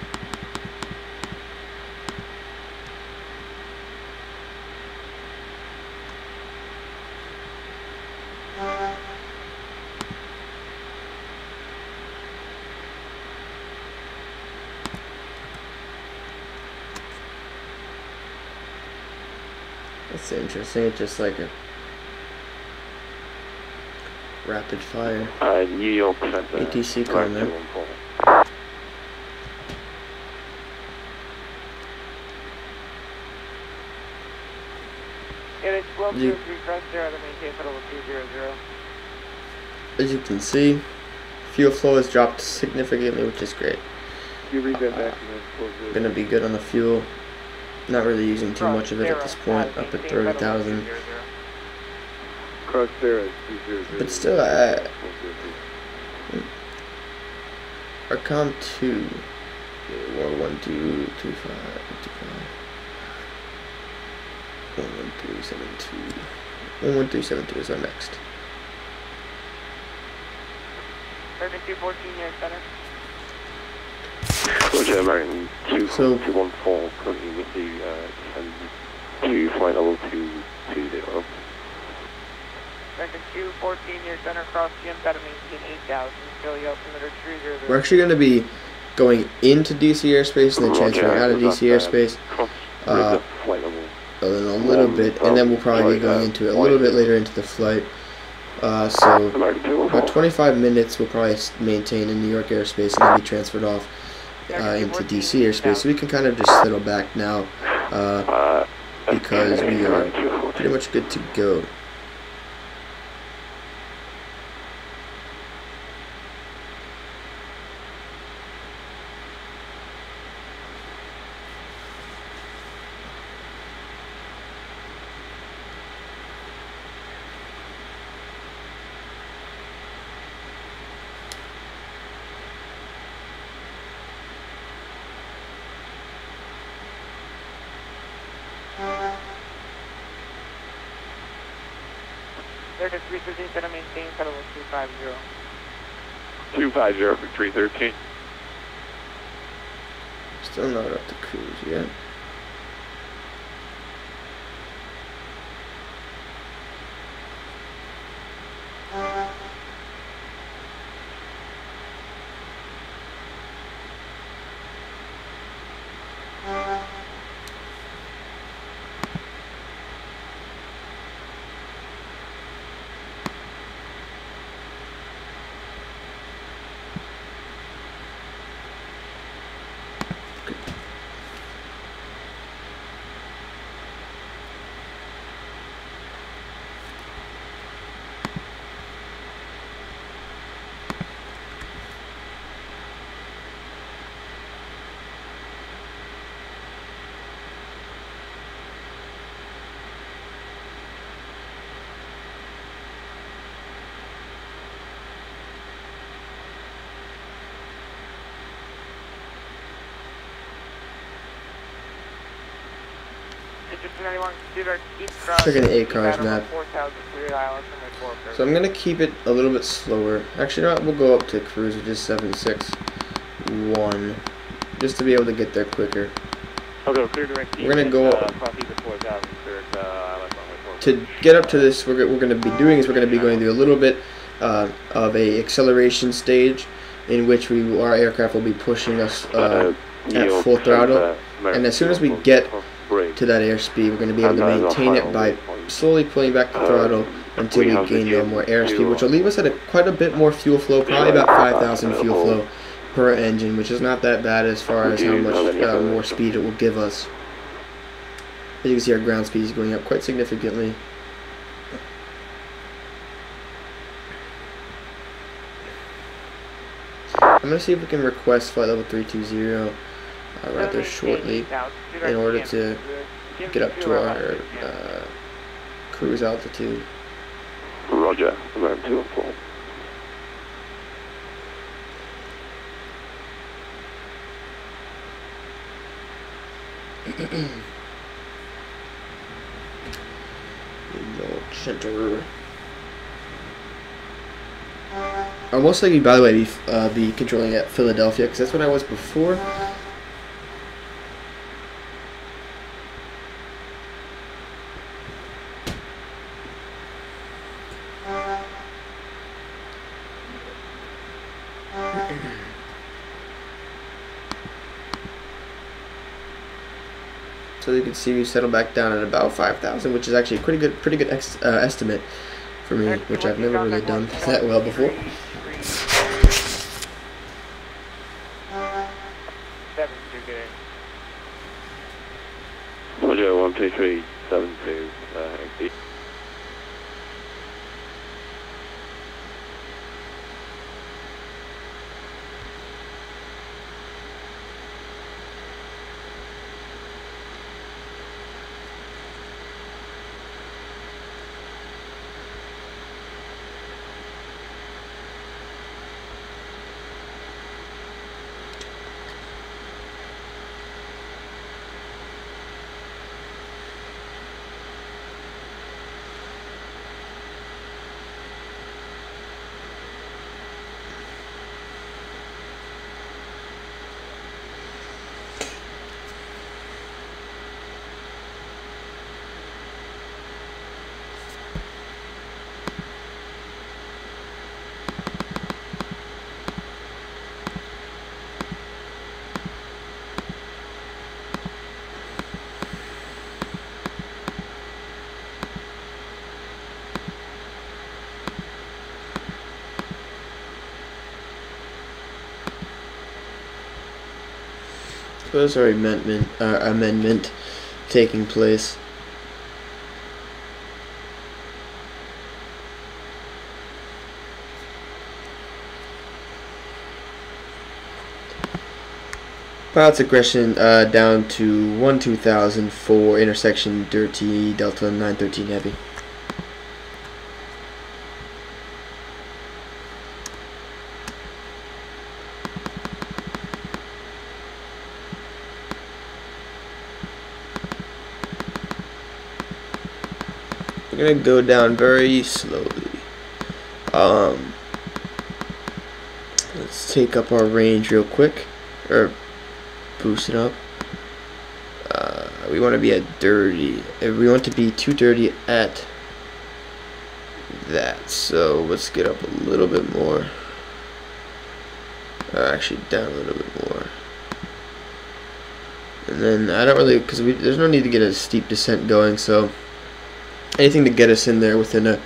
That's interesting. It's just like a rapid fire. New York Center. ATC calling there. As you can see, fuel flow has dropped significantly, which is great. Gonna be good on the fuel. Not really using too much of it at this point, up at 30,000. But still, our COM 2, 11225, 11372. 11372 is our next. 3214 near center. So, 214, currently with the to flight level 220. Second 214 near center cross GM, got to maintain 8,000. Philly altimeter 30. We're actually going to be going into DC airspace and then transferring out of DC airspace. A little bit, and then we'll probably be going into it a little bit later into the flight. So about 25 minutes we'll probably maintain in New York airspace and then be transferred off into DC airspace. So we can kind of just settle back now because we are pretty much good to go. Circuit 313, gonna maintain pedal 250. 250 for 313. Still not up to cruise yet. Checking the 8 cars map. So I'm gonna keep it a little bit slower. Actually, you know what? We'll go up to cruise, which is 761, just to be able to get there quicker. We're gonna go to get up to this. What we're gonna be doing is we're gonna be going through a little bit of a acceleration stage, in which our aircraft will be pushing us at full throttle, and as soon as we get to that airspeed, we're going to be able to maintain it by slowly pulling back the throttle until we gain no more airspeed, which will leave us at quite a bit more fuel flow, probably about 5,000 fuel flow per engine, which is not that bad as far as how much more speed it will give us. As you can see, our ground speed is going up quite significantly. I'm going to see if we can request flight level 320 rather shortly in order to get up to our cruise altitude. Roger, around 2 and 4. Center. I'll most likely, by the way, be controlling at Philadelphia, because that's what I was before. So you can see we settle back down at about 5,000, which is actually a pretty good estimate for me, which I've never really done that well before. Roger, 12372, empty. there's our amendment taking place. Pilot's aggression down to 1-2000 for intersection Dirty Delta 913 Heavy. We're gonna go down very slowly. Let's take up our range real quick, or boost it up. We want to be at dirty. We want to be too dirty at that. So let's get up a little bit more. Actually, down a little bit more. And then I don't really, because there's no need to get a steep descent going. So anything to get us in there within a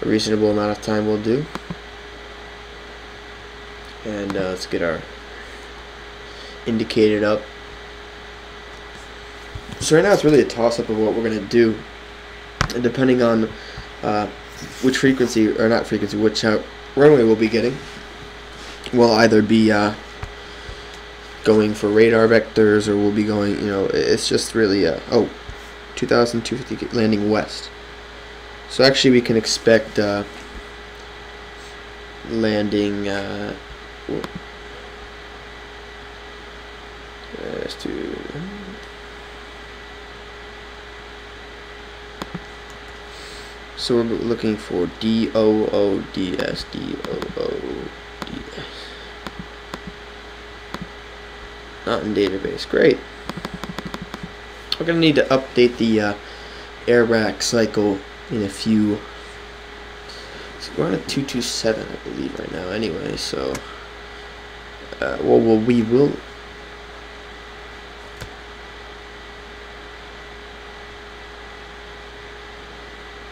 reasonable amount of time will do. And let's get our indicated up. So right now it's really a toss-up of what we're going to do, and depending on which frequency, or not frequency, which runway we'll be getting, we'll either be going for radar vectors, or we'll be going, you know, it's just really 2,250 landing west. So actually we can expect landing so we're looking for DOODS. Not in database. Great. We're going to need to update the air rack cycle in a few. So we're on a 227, I believe, right now anyway, so we will.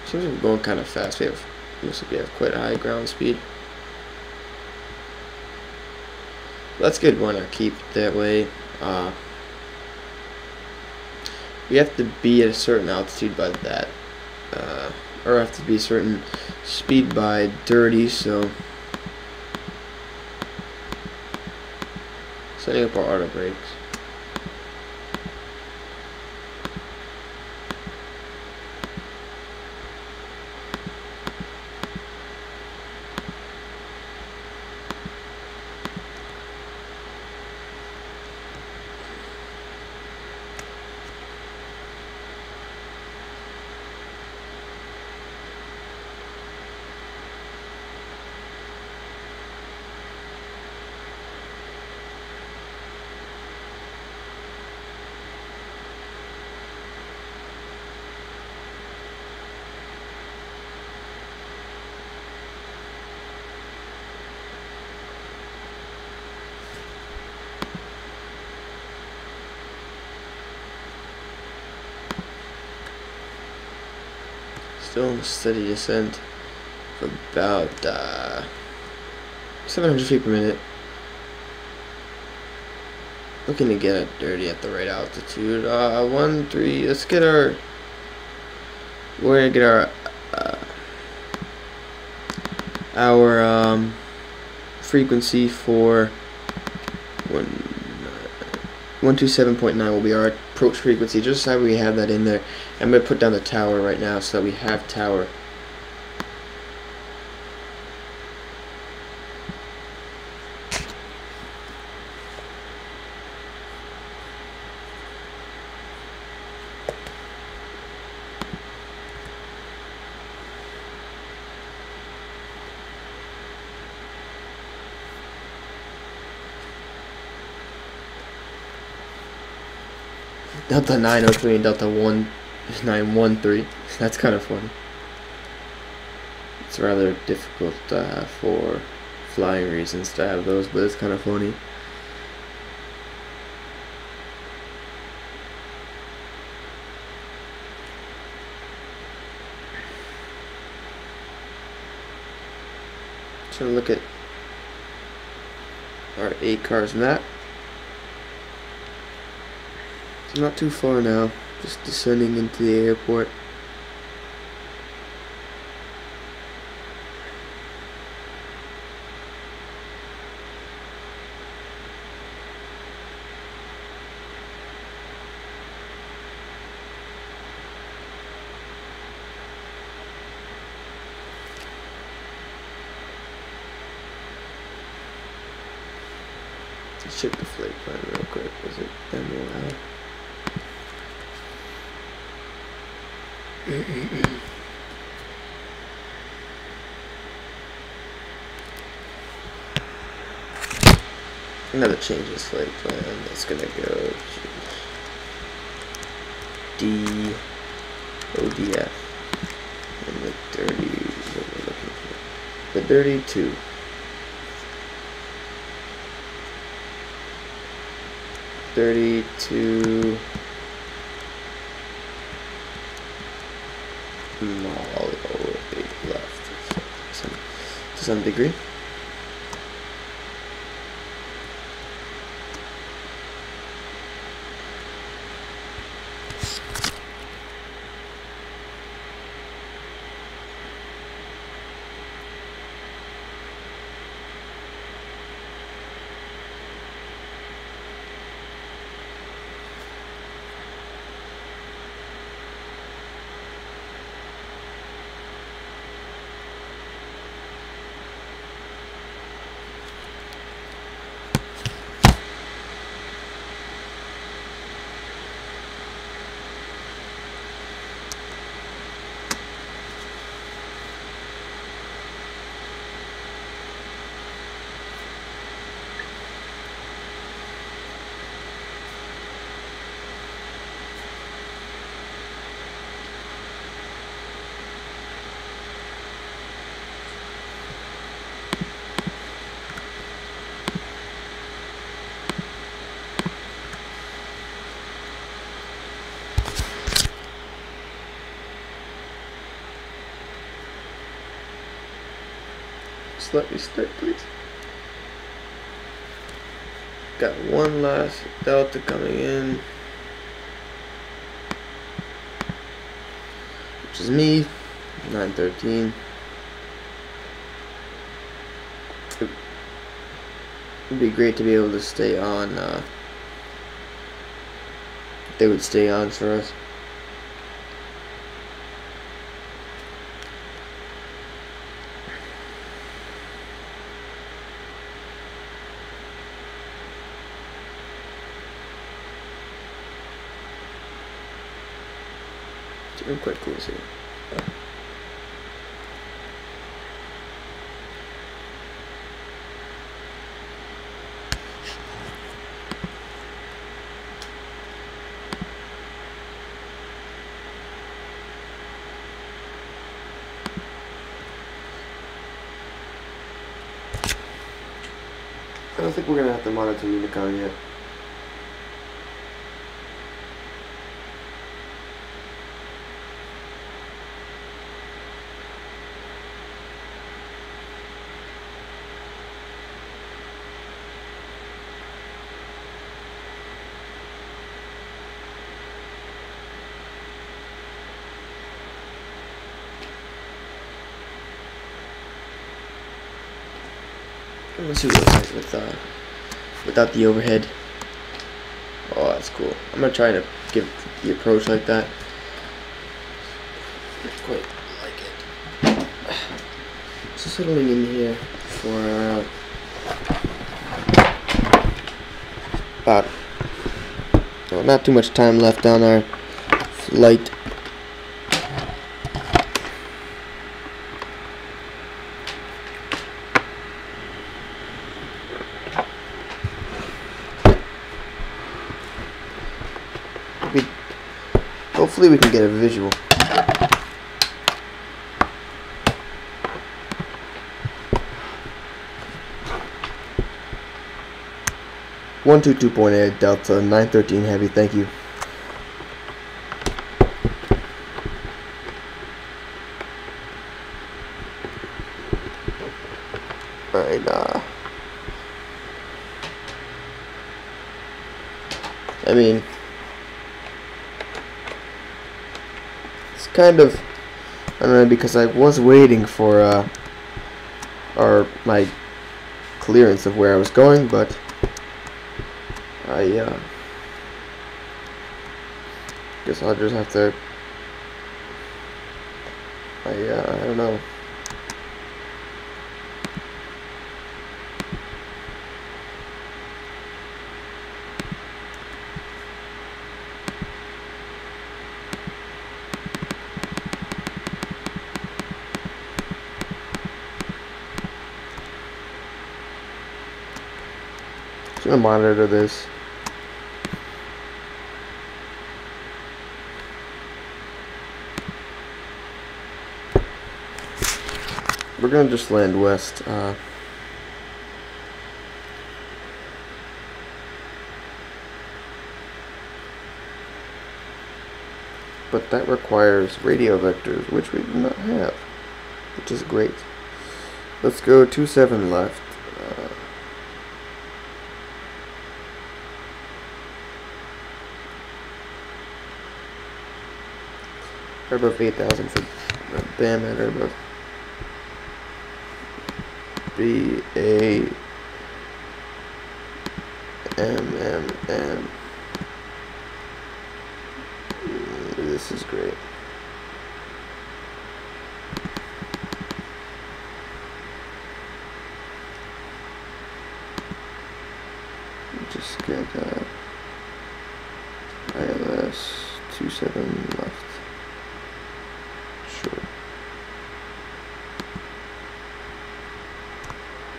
Seems like we're going kind of fast. Looks like we have quite a high ground speed. That's good. Why not keep it that way? We have to be at a certain altitude by that, or have to be a certain speed by dirty. So setting up our auto brakes. Still in a steady descent for about 700 feet per minute. Looking to get it dirty at the right altitude. 1-3. Let's get our. We're gonna get our frequency for 127.9 will be our approach frequency, just so we have that in there. I'm going to put down the tower right now so that we have tower. Delta 903 and Delta 913. That's kind of funny. It's rather difficult for flying reasons to have those, but it's kind of funny. So look at our 8 cars in that. Not too far now, just descending into the airport. Let's check the flight plan real quick. Was it MOL? I'm gonna change this flight plan. It's gonna go to DODF and the 30. What we're looking for? The 32. 32 all the way left to some degree. Let me start, please. Got one last Delta coming in, which is me, 913. It'd be great to be able to stay on. They would stay on for us. Doing quite close here. I don't think we're gonna have to monitor Unicon yet. Let's see what it looks like with without the overhead. Oh, that's cool. I'm gonna try to give the approach like that. Not quite like it. So settling in here for about not too much time left on our flight. Hopefully we can get a visual. One 2.8 Delta 913 Heavy, thank you. Alright, I mean, kind of, I don't know, because I was waiting for my clearance of where I was going, but I guess I'll just have to, I don't know. I'm gonna monitor this. We're gonna just land west. But that requires radio vectors, which we do not have, which is great. Let's go 27 left. Right above 8,000 for BAM at above BAMMM. This is great. Just get ILS 27 left. Sure.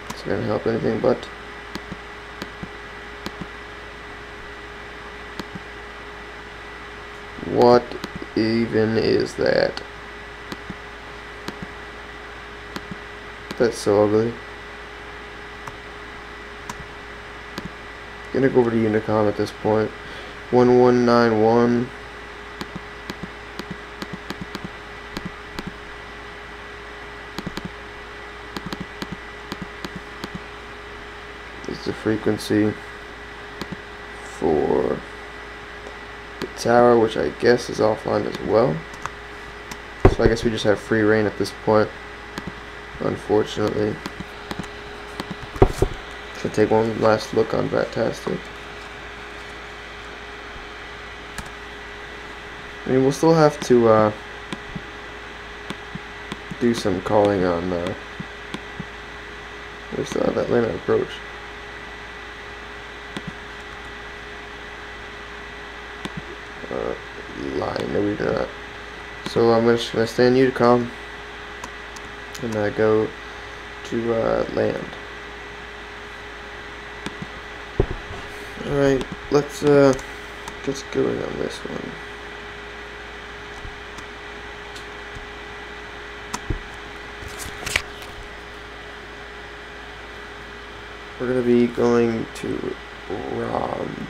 It's gonna help anything but. What even is that? That's so ugly. Gonna go over to Unicom at this point. 1191. Is the frequency for the tower, which I guess is offline as well. So I guess we just have free reign at this point, unfortunately. Should take one last look on Vatastic. I mean, we'll still have to do some calling on. We still have that Atlanta approach. Line, no, we do not. So I'm just gonna stay in Unicom and go to land. Alright, let's get going on this one. We're gonna be going to ROM.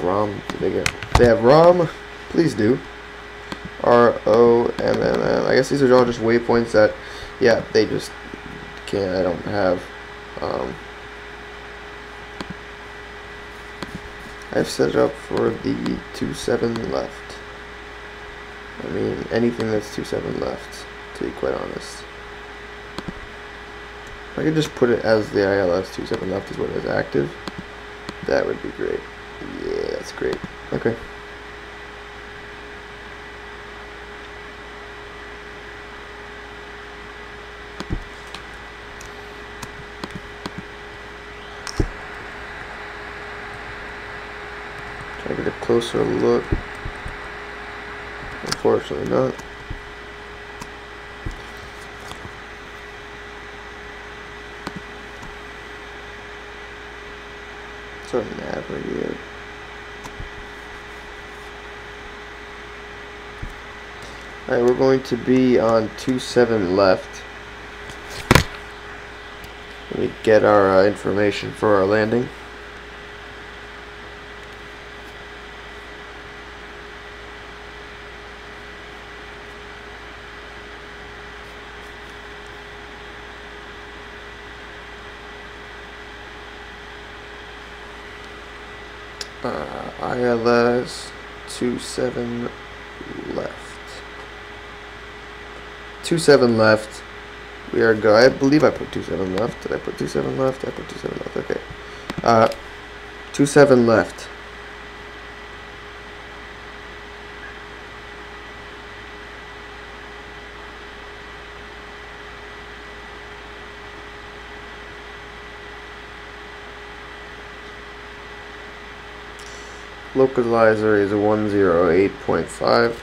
ROM, they have ROM, please do. ROMMM. I guess these are all just waypoints that, yeah, they just can't, I don't have. I've set it up for the 27 left. I mean, anything that's 27 left, to be quite honest. If I could just put it as the ILS 27 left is what is active, that would be great. Yeah, that's great. Okay. Try to get a closer look. Unfortunately not. It's our nav right here. Alright, we're going to be on 27 left. Let me get our information for our landing. ILS 27 left. 27 left. We are go. I believe I put 27 left. Did I put 27 left? I put 27 left. Okay. 27 left. Localizer is 108.5.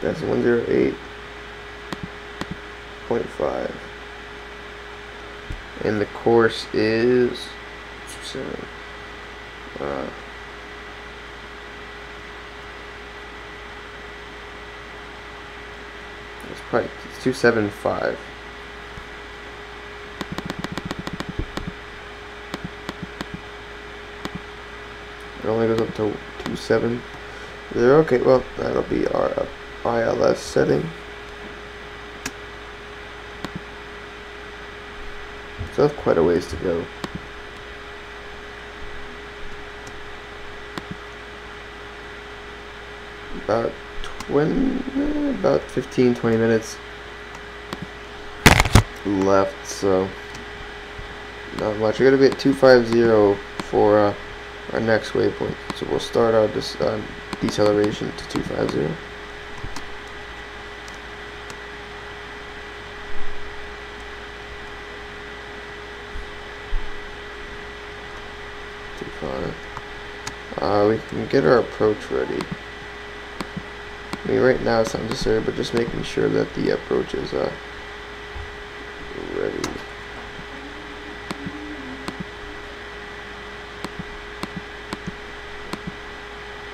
That's 108.5. And the course is 7. It's probably 275. It only goes up to 270. Okay, well, that'll be our ILS setting. So that's quite a ways to go. About 15-20 minutes left, so not much. We're gonna be at 250 for our next waypoint, so we'll start our deceleration to 250. We can get our approach ready. I mean, right now it's not necessary, but just making sure that the approach is ready.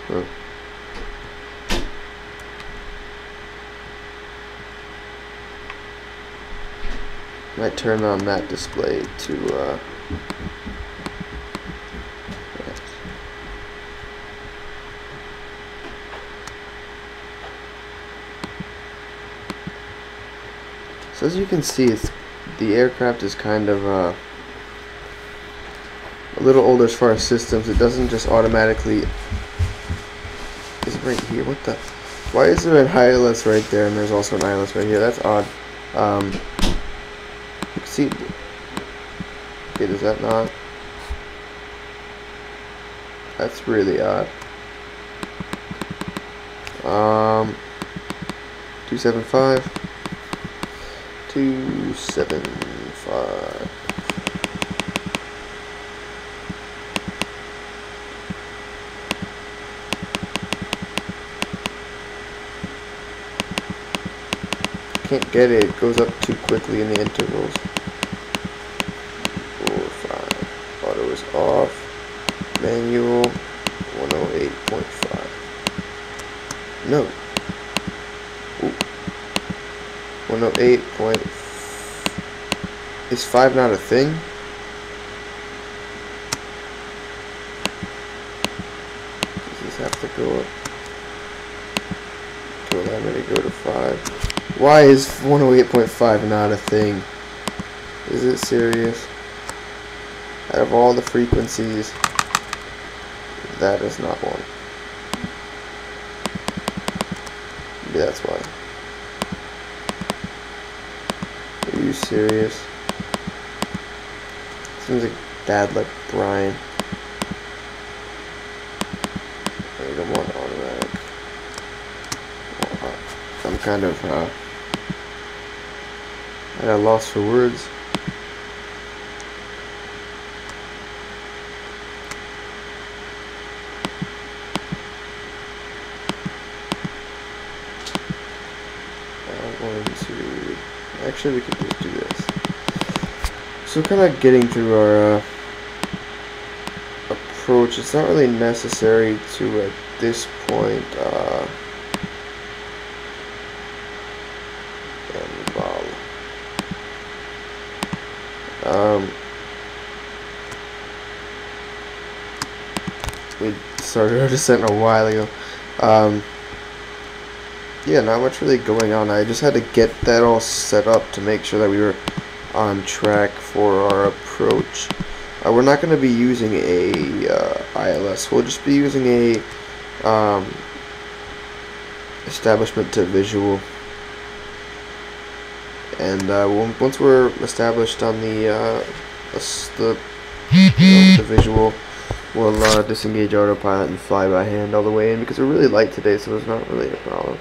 Oh. Might turn on that display to so as you can see, the aircraft is kind of a little older as far as systems. It doesn't just automatically. Is it right here? What the? Why is there an ILS right there and there's also an ILS right here? That's odd. You can see. Okay, does that not? That's really odd. 275. 275. Can't get it. It goes up too quickly in the intervals. 4, 5. Auto is off. Manual 108.5. No. 108 point. Is 5 not a thing? Does this have to go up to allow me to go to 5? Why is 108.5 not a thing? Is it serious? Out of all the frequencies, that is not one. Maybe that's why. Are you serious? Seems like dad like Brian. I don't want automatic. I'm kind of at a loss for words. Actually, we could just do this. So kind of getting through our approach, it's not really necessary to at this point we started our descent a while ago. yeah, not much really going on. I just had to get that all set up to make sure that we were on track for our approach. We're not going to be using a ILS. We'll just be using a establishment to visual. And once we're established on the visual, we'll disengage autopilot and fly by hand all the way in, because we're really light today, so it's not really a problem.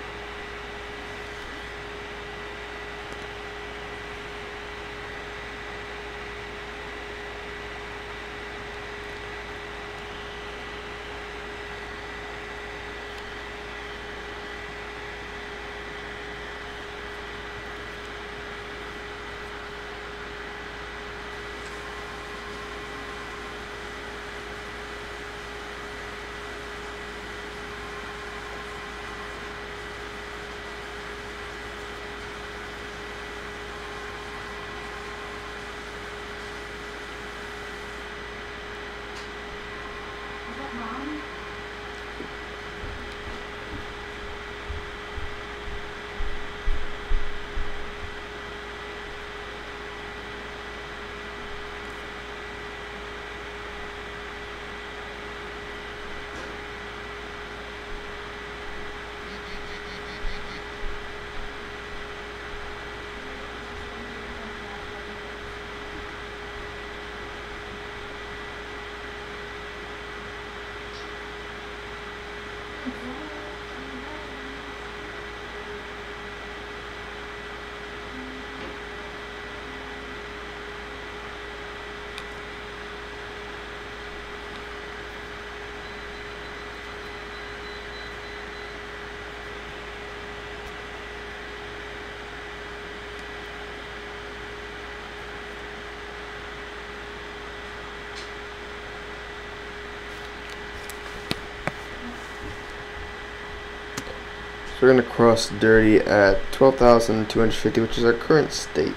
So we're going to cross dirty at 12,250, which is our current state.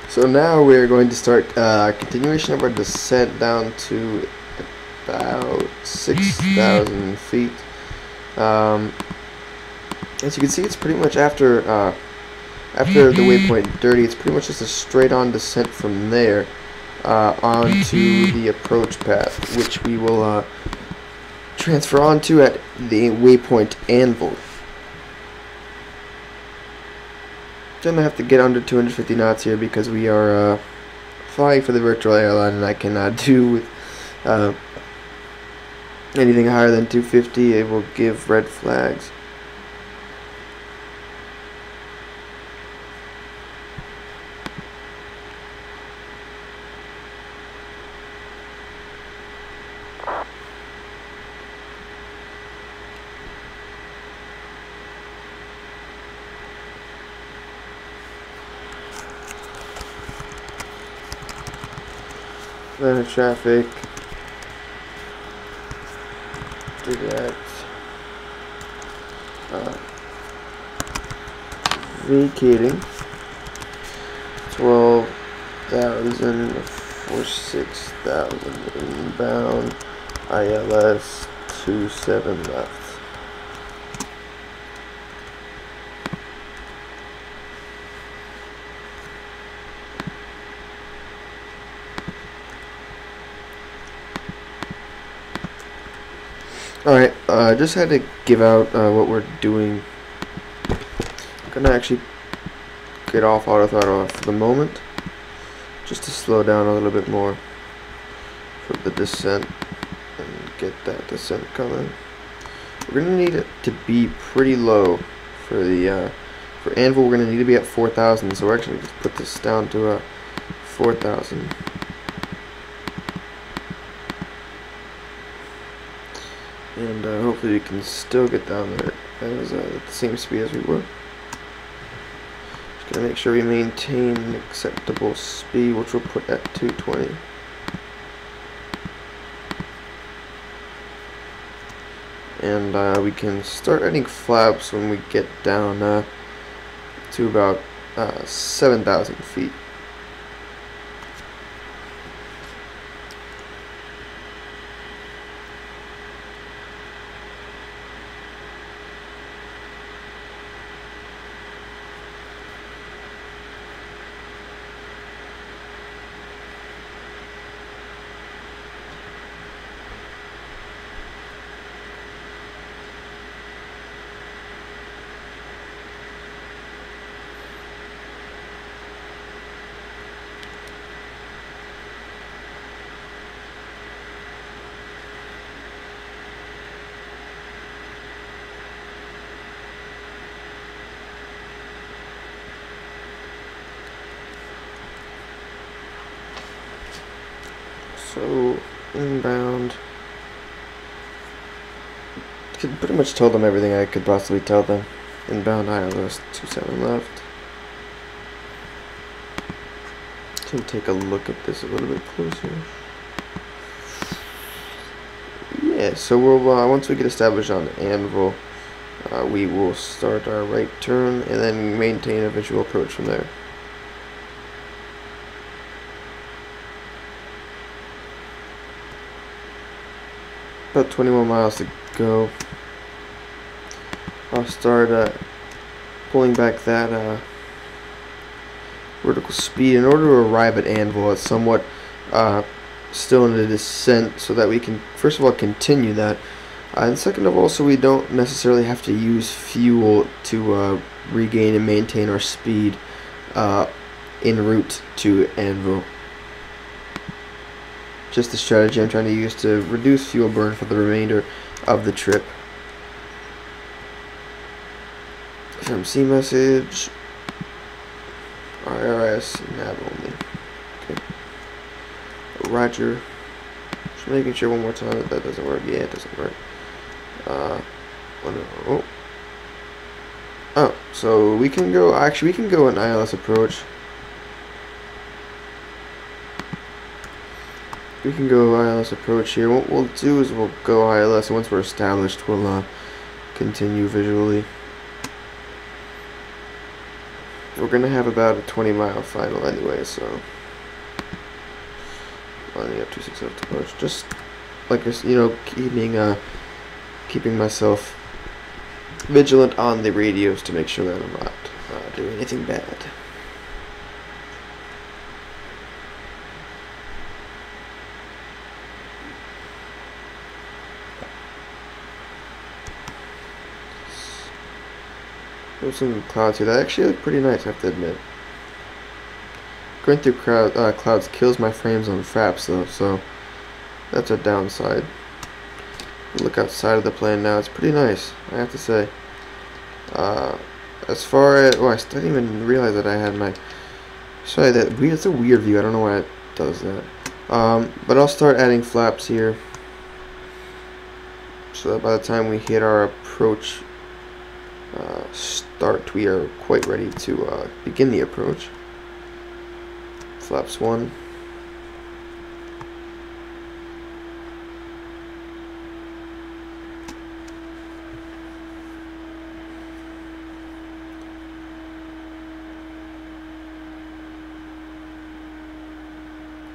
So now we're going to start continuation of our descent down to about 6,000 feet. As you can see, it's pretty much after the waypoint 30. It's pretty much just a straight-on descent from there onto the approach path, which we will transfer onto at the waypoint anvil. Gonna have to get under 250 knots here because we are flying for the virtual airline, and I cannot do with anything higher than 250. It will give red flags. Line of traffic. Direct. Vacating. 12,000 for 6,000 inbound. ILS 27 left. Alright, just had to give out what we're doing. I'm gonna actually get off auto throttle for the moment, just to slow down a little bit more for the descent and get that descent coming. We're gonna need it to be pretty low for the for anvil. We're gonna need to be at 4,000, so we're actually just put this down to 4,000. And hopefully we can still get down there as at the same speed as we were. Just gonna make sure we maintain an acceptable speed, which we'll put at 220. And we can start adding flaps when we get down to about 7,000 feet. So inbound. Could pretty much tell them everything I could possibly tell them. Inbound ILS 27 left. Can take a look at this a little bit closer. Yeah, so we'll once we get established on Anvil, we will start our right turn and then maintain a visual approach from there. About 21 miles to go. I'll start pulling back that vertical speed in order to arrive at Anvil. It's somewhat still in the descent, so that we can first of all continue that, and second of all, so we don't necessarily have to use fuel to regain and maintain our speed en route to Anvil. Just the strategy I'm trying to use to reduce fuel burn for the remainder of the trip. FMC message. IRS nav only. Okay. Roger. Just making sure one more time that that doesn't work. Yeah, it doesn't work. Oh, so we can go. Actually, we can go an ILS approach. We can go ILS approach here. What we'll do is we'll go ILS, and once we're established, we'll continue visually. We're gonna have about a 20-mile final anyway, so lining up 26 approach. Just like this, you know, keeping myself vigilant on the radios to make sure that I'm not doing anything bad. There's some clouds here that actually look pretty nice, I have to admit. Going through clouds kills my frames on fraps though, so that's a downside. Look outside of the plane now, it's pretty nice, I have to say. As far as, I didn't even realize that I had my, sorry, it's a weird view, I don't know why it does that. But I'll start adding flaps here, so that by the time we hit our approach start, we are quite ready to begin the approach. Flaps 1.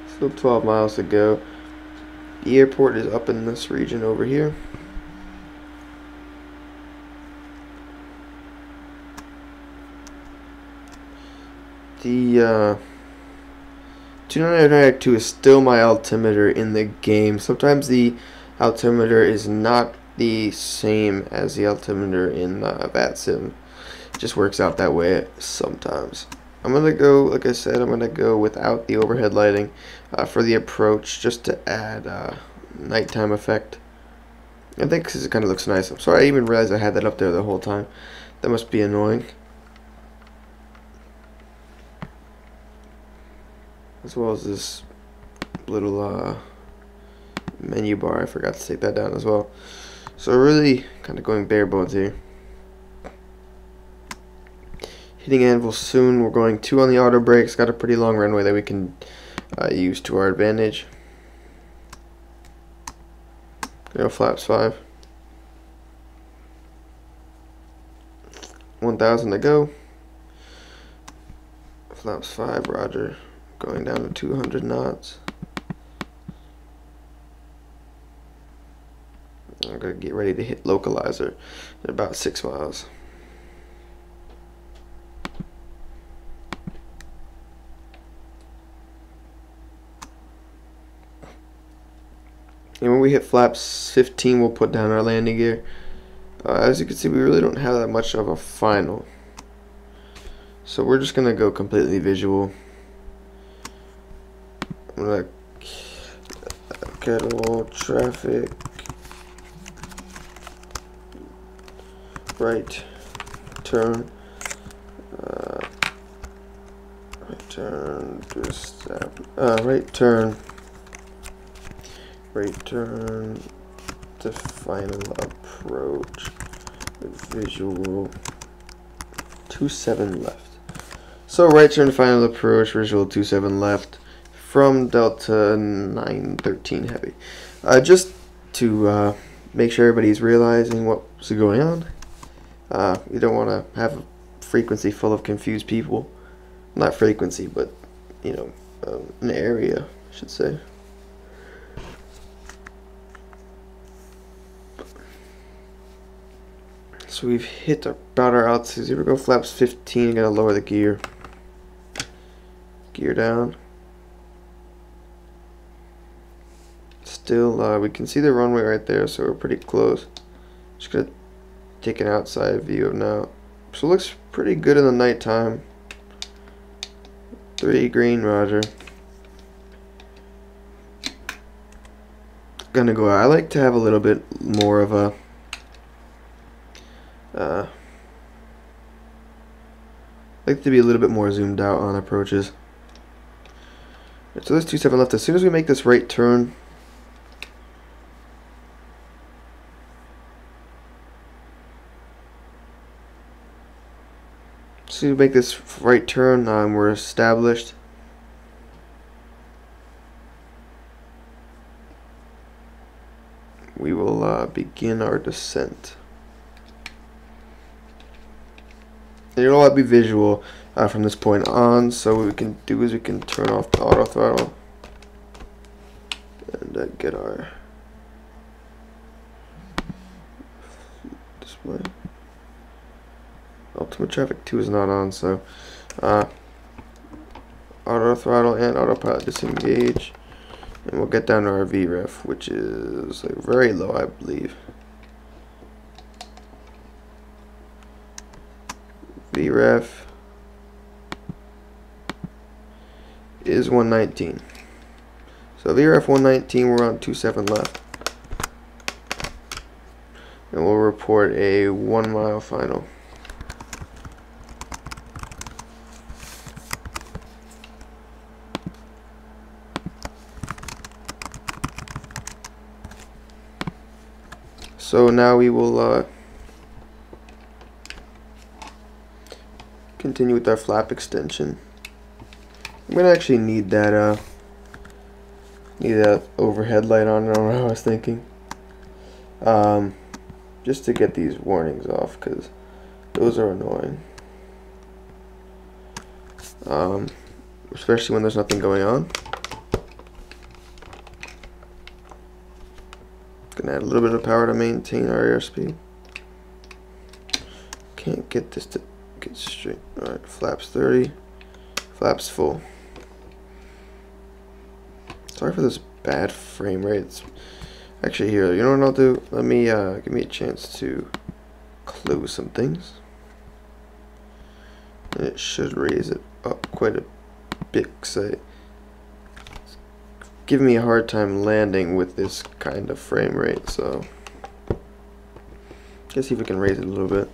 Still 12 miles to go. The airport is up in this region over here. The 2992 is still my altimeter in the game. Sometimes the altimeter is not the same as the altimeter in Vatsim. It just works out that way sometimes. I'm gonna go, like I said, I'm gonna go without the overhead lighting for the approach, just to add nighttime effect. I think because it kind of looks nice. I'm sorry I even realized I had that up there the whole time. That must be annoying. As well as this little menu bar, I forgot to take that down as well. So really kind of going bare bones here. Hitting Anvil soon. We're going 2 on the auto brakes. Got a pretty long runway that we can use to our advantage. Go flaps 5. 1,000 to go. Flaps 5, roger. Going down to 200 knots. I'm going to get ready to hit localizer at about 6 miles. And when we hit flaps 15, we'll put down our landing gear. As you can see, we really don't have that much of a final. So we're just going to go completely visual. I'm going to kettle traffic. Right turn. Right turn. Right turn. right turn to final approach with visual 27 left. So right turn to final approach, visual 27 left from Delta 913 heavy. Just to make sure everybody's realizing what's going on. You don't want to have a frequency full of confused people. Not frequency, but you know, an area, I should say. So we've hit about our altitude. Here we go, flaps 15. Gotta lower the gear. Gear down. Still, we can see the runway right there, so we're pretty close. Just gonna take an outside view of now. So it looks pretty good in the nighttime. 3 green, roger. Gonna go out. I like to have a little bit more of a like to be a little bit more zoomed out on approaches. Right, so there's 27 left. As soon as we make this right turn, we're established. We will begin our descent. And it'll all be visual from this point on. So what we can do is we can turn off the auto throttle and get our display. Ultimate traffic 2 is not on, so auto throttle and autopilot disengage, and we'll get down to our VREF, which is like very low, I believe. VREF is 119. So VREF 119, we're on 27 left. And we'll report a 1 mile final. So now we will continue with our flap extension. I'm gonna actually need that overhead light on. I don't know what I was thinking. Just to get these warnings off, because those are annoying. Especially when there's nothing going on. Gonna add a little bit of power to maintain our airspeed. Can't get this to get straight. Alright, flaps 30. Flaps full. Sorry for this bad frame rate. It's actually, here, you know what I'll do? Let me give me a chance to close some things. And it should raise it up quite a bit, because it's giving me a hard time landing with this kind of frame rate, so let's see if we can raise it a little bit.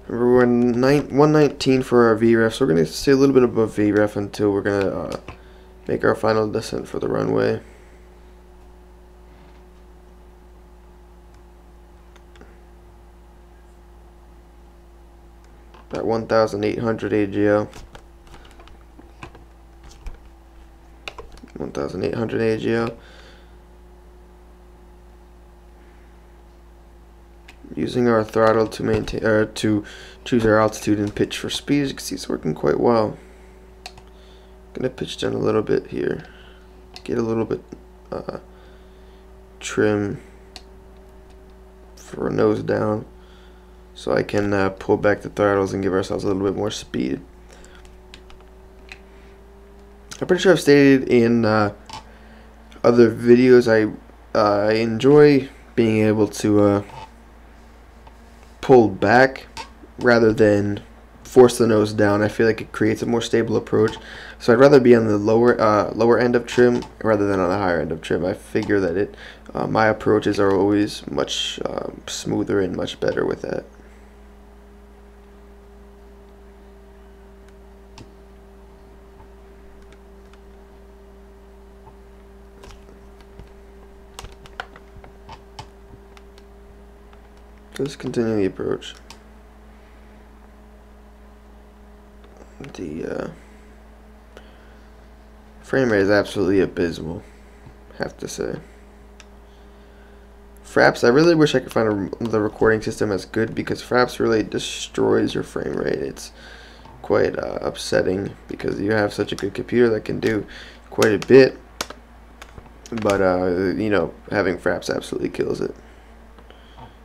Remember, we're 119 for our VREF, so we're going to stay a little bit above VREF until we're going to make our final descent for the runway. At 1,800 AGL. 1,800 AGL. Using our throttle to maintain, to choose our altitude and pitch for speed. As you can see, it's working quite well. Gonna pitch down a little bit here. Get a little bit trim for a nose down, so I can pull back the throttles and give ourselves a little bit more speed. I'm pretty sure I've stated in other videos I enjoy being able to pull back rather than force the nose down. I feel like it creates a more stable approach. So I'd rather be on the lower end of trim rather than on the higher end of trim. I figure that my approaches are always much smoother and much better with that. Just continue the approach. The frame rate is absolutely abysmal, have to say. Fraps, I really wish I could find the recording system as good, because Fraps really destroys your frame rate. It's quite upsetting, because you have such a good computer that can do quite a bit, but you know, having Fraps absolutely kills it.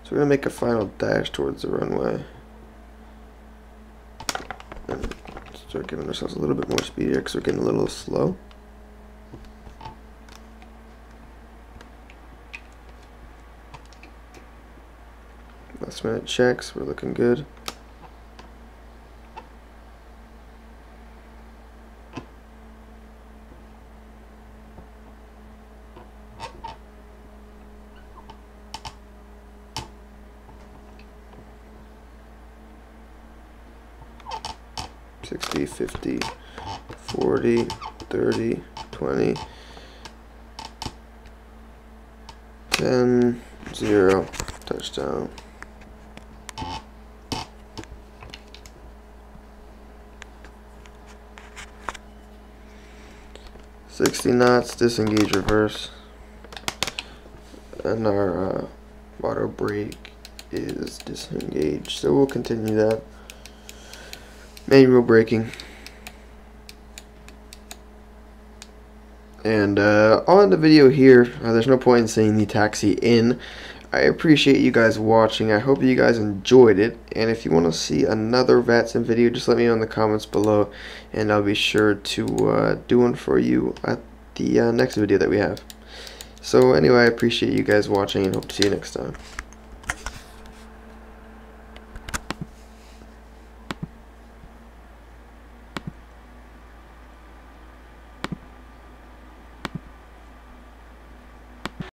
So we're gonna make a final dash towards the runway and start giving ourselves a little bit more speed here, because we're getting a little slow. Last minute checks, we're looking good. $60, $50, $40, $30, $20, $10, $0, touchdown. 60 knots, disengage reverse, and our auto brake is disengaged, so we'll continue that. Manual braking, and I'll end the video here. There's no point in saying the taxi in. I appreciate you guys watching. I hope you guys enjoyed it, and if you want to see another Vatsim video, just let me know in the comments below, and I'll be sure to do one for you at the next video that we have. So anyway, I appreciate you guys watching, and hope to see you next time.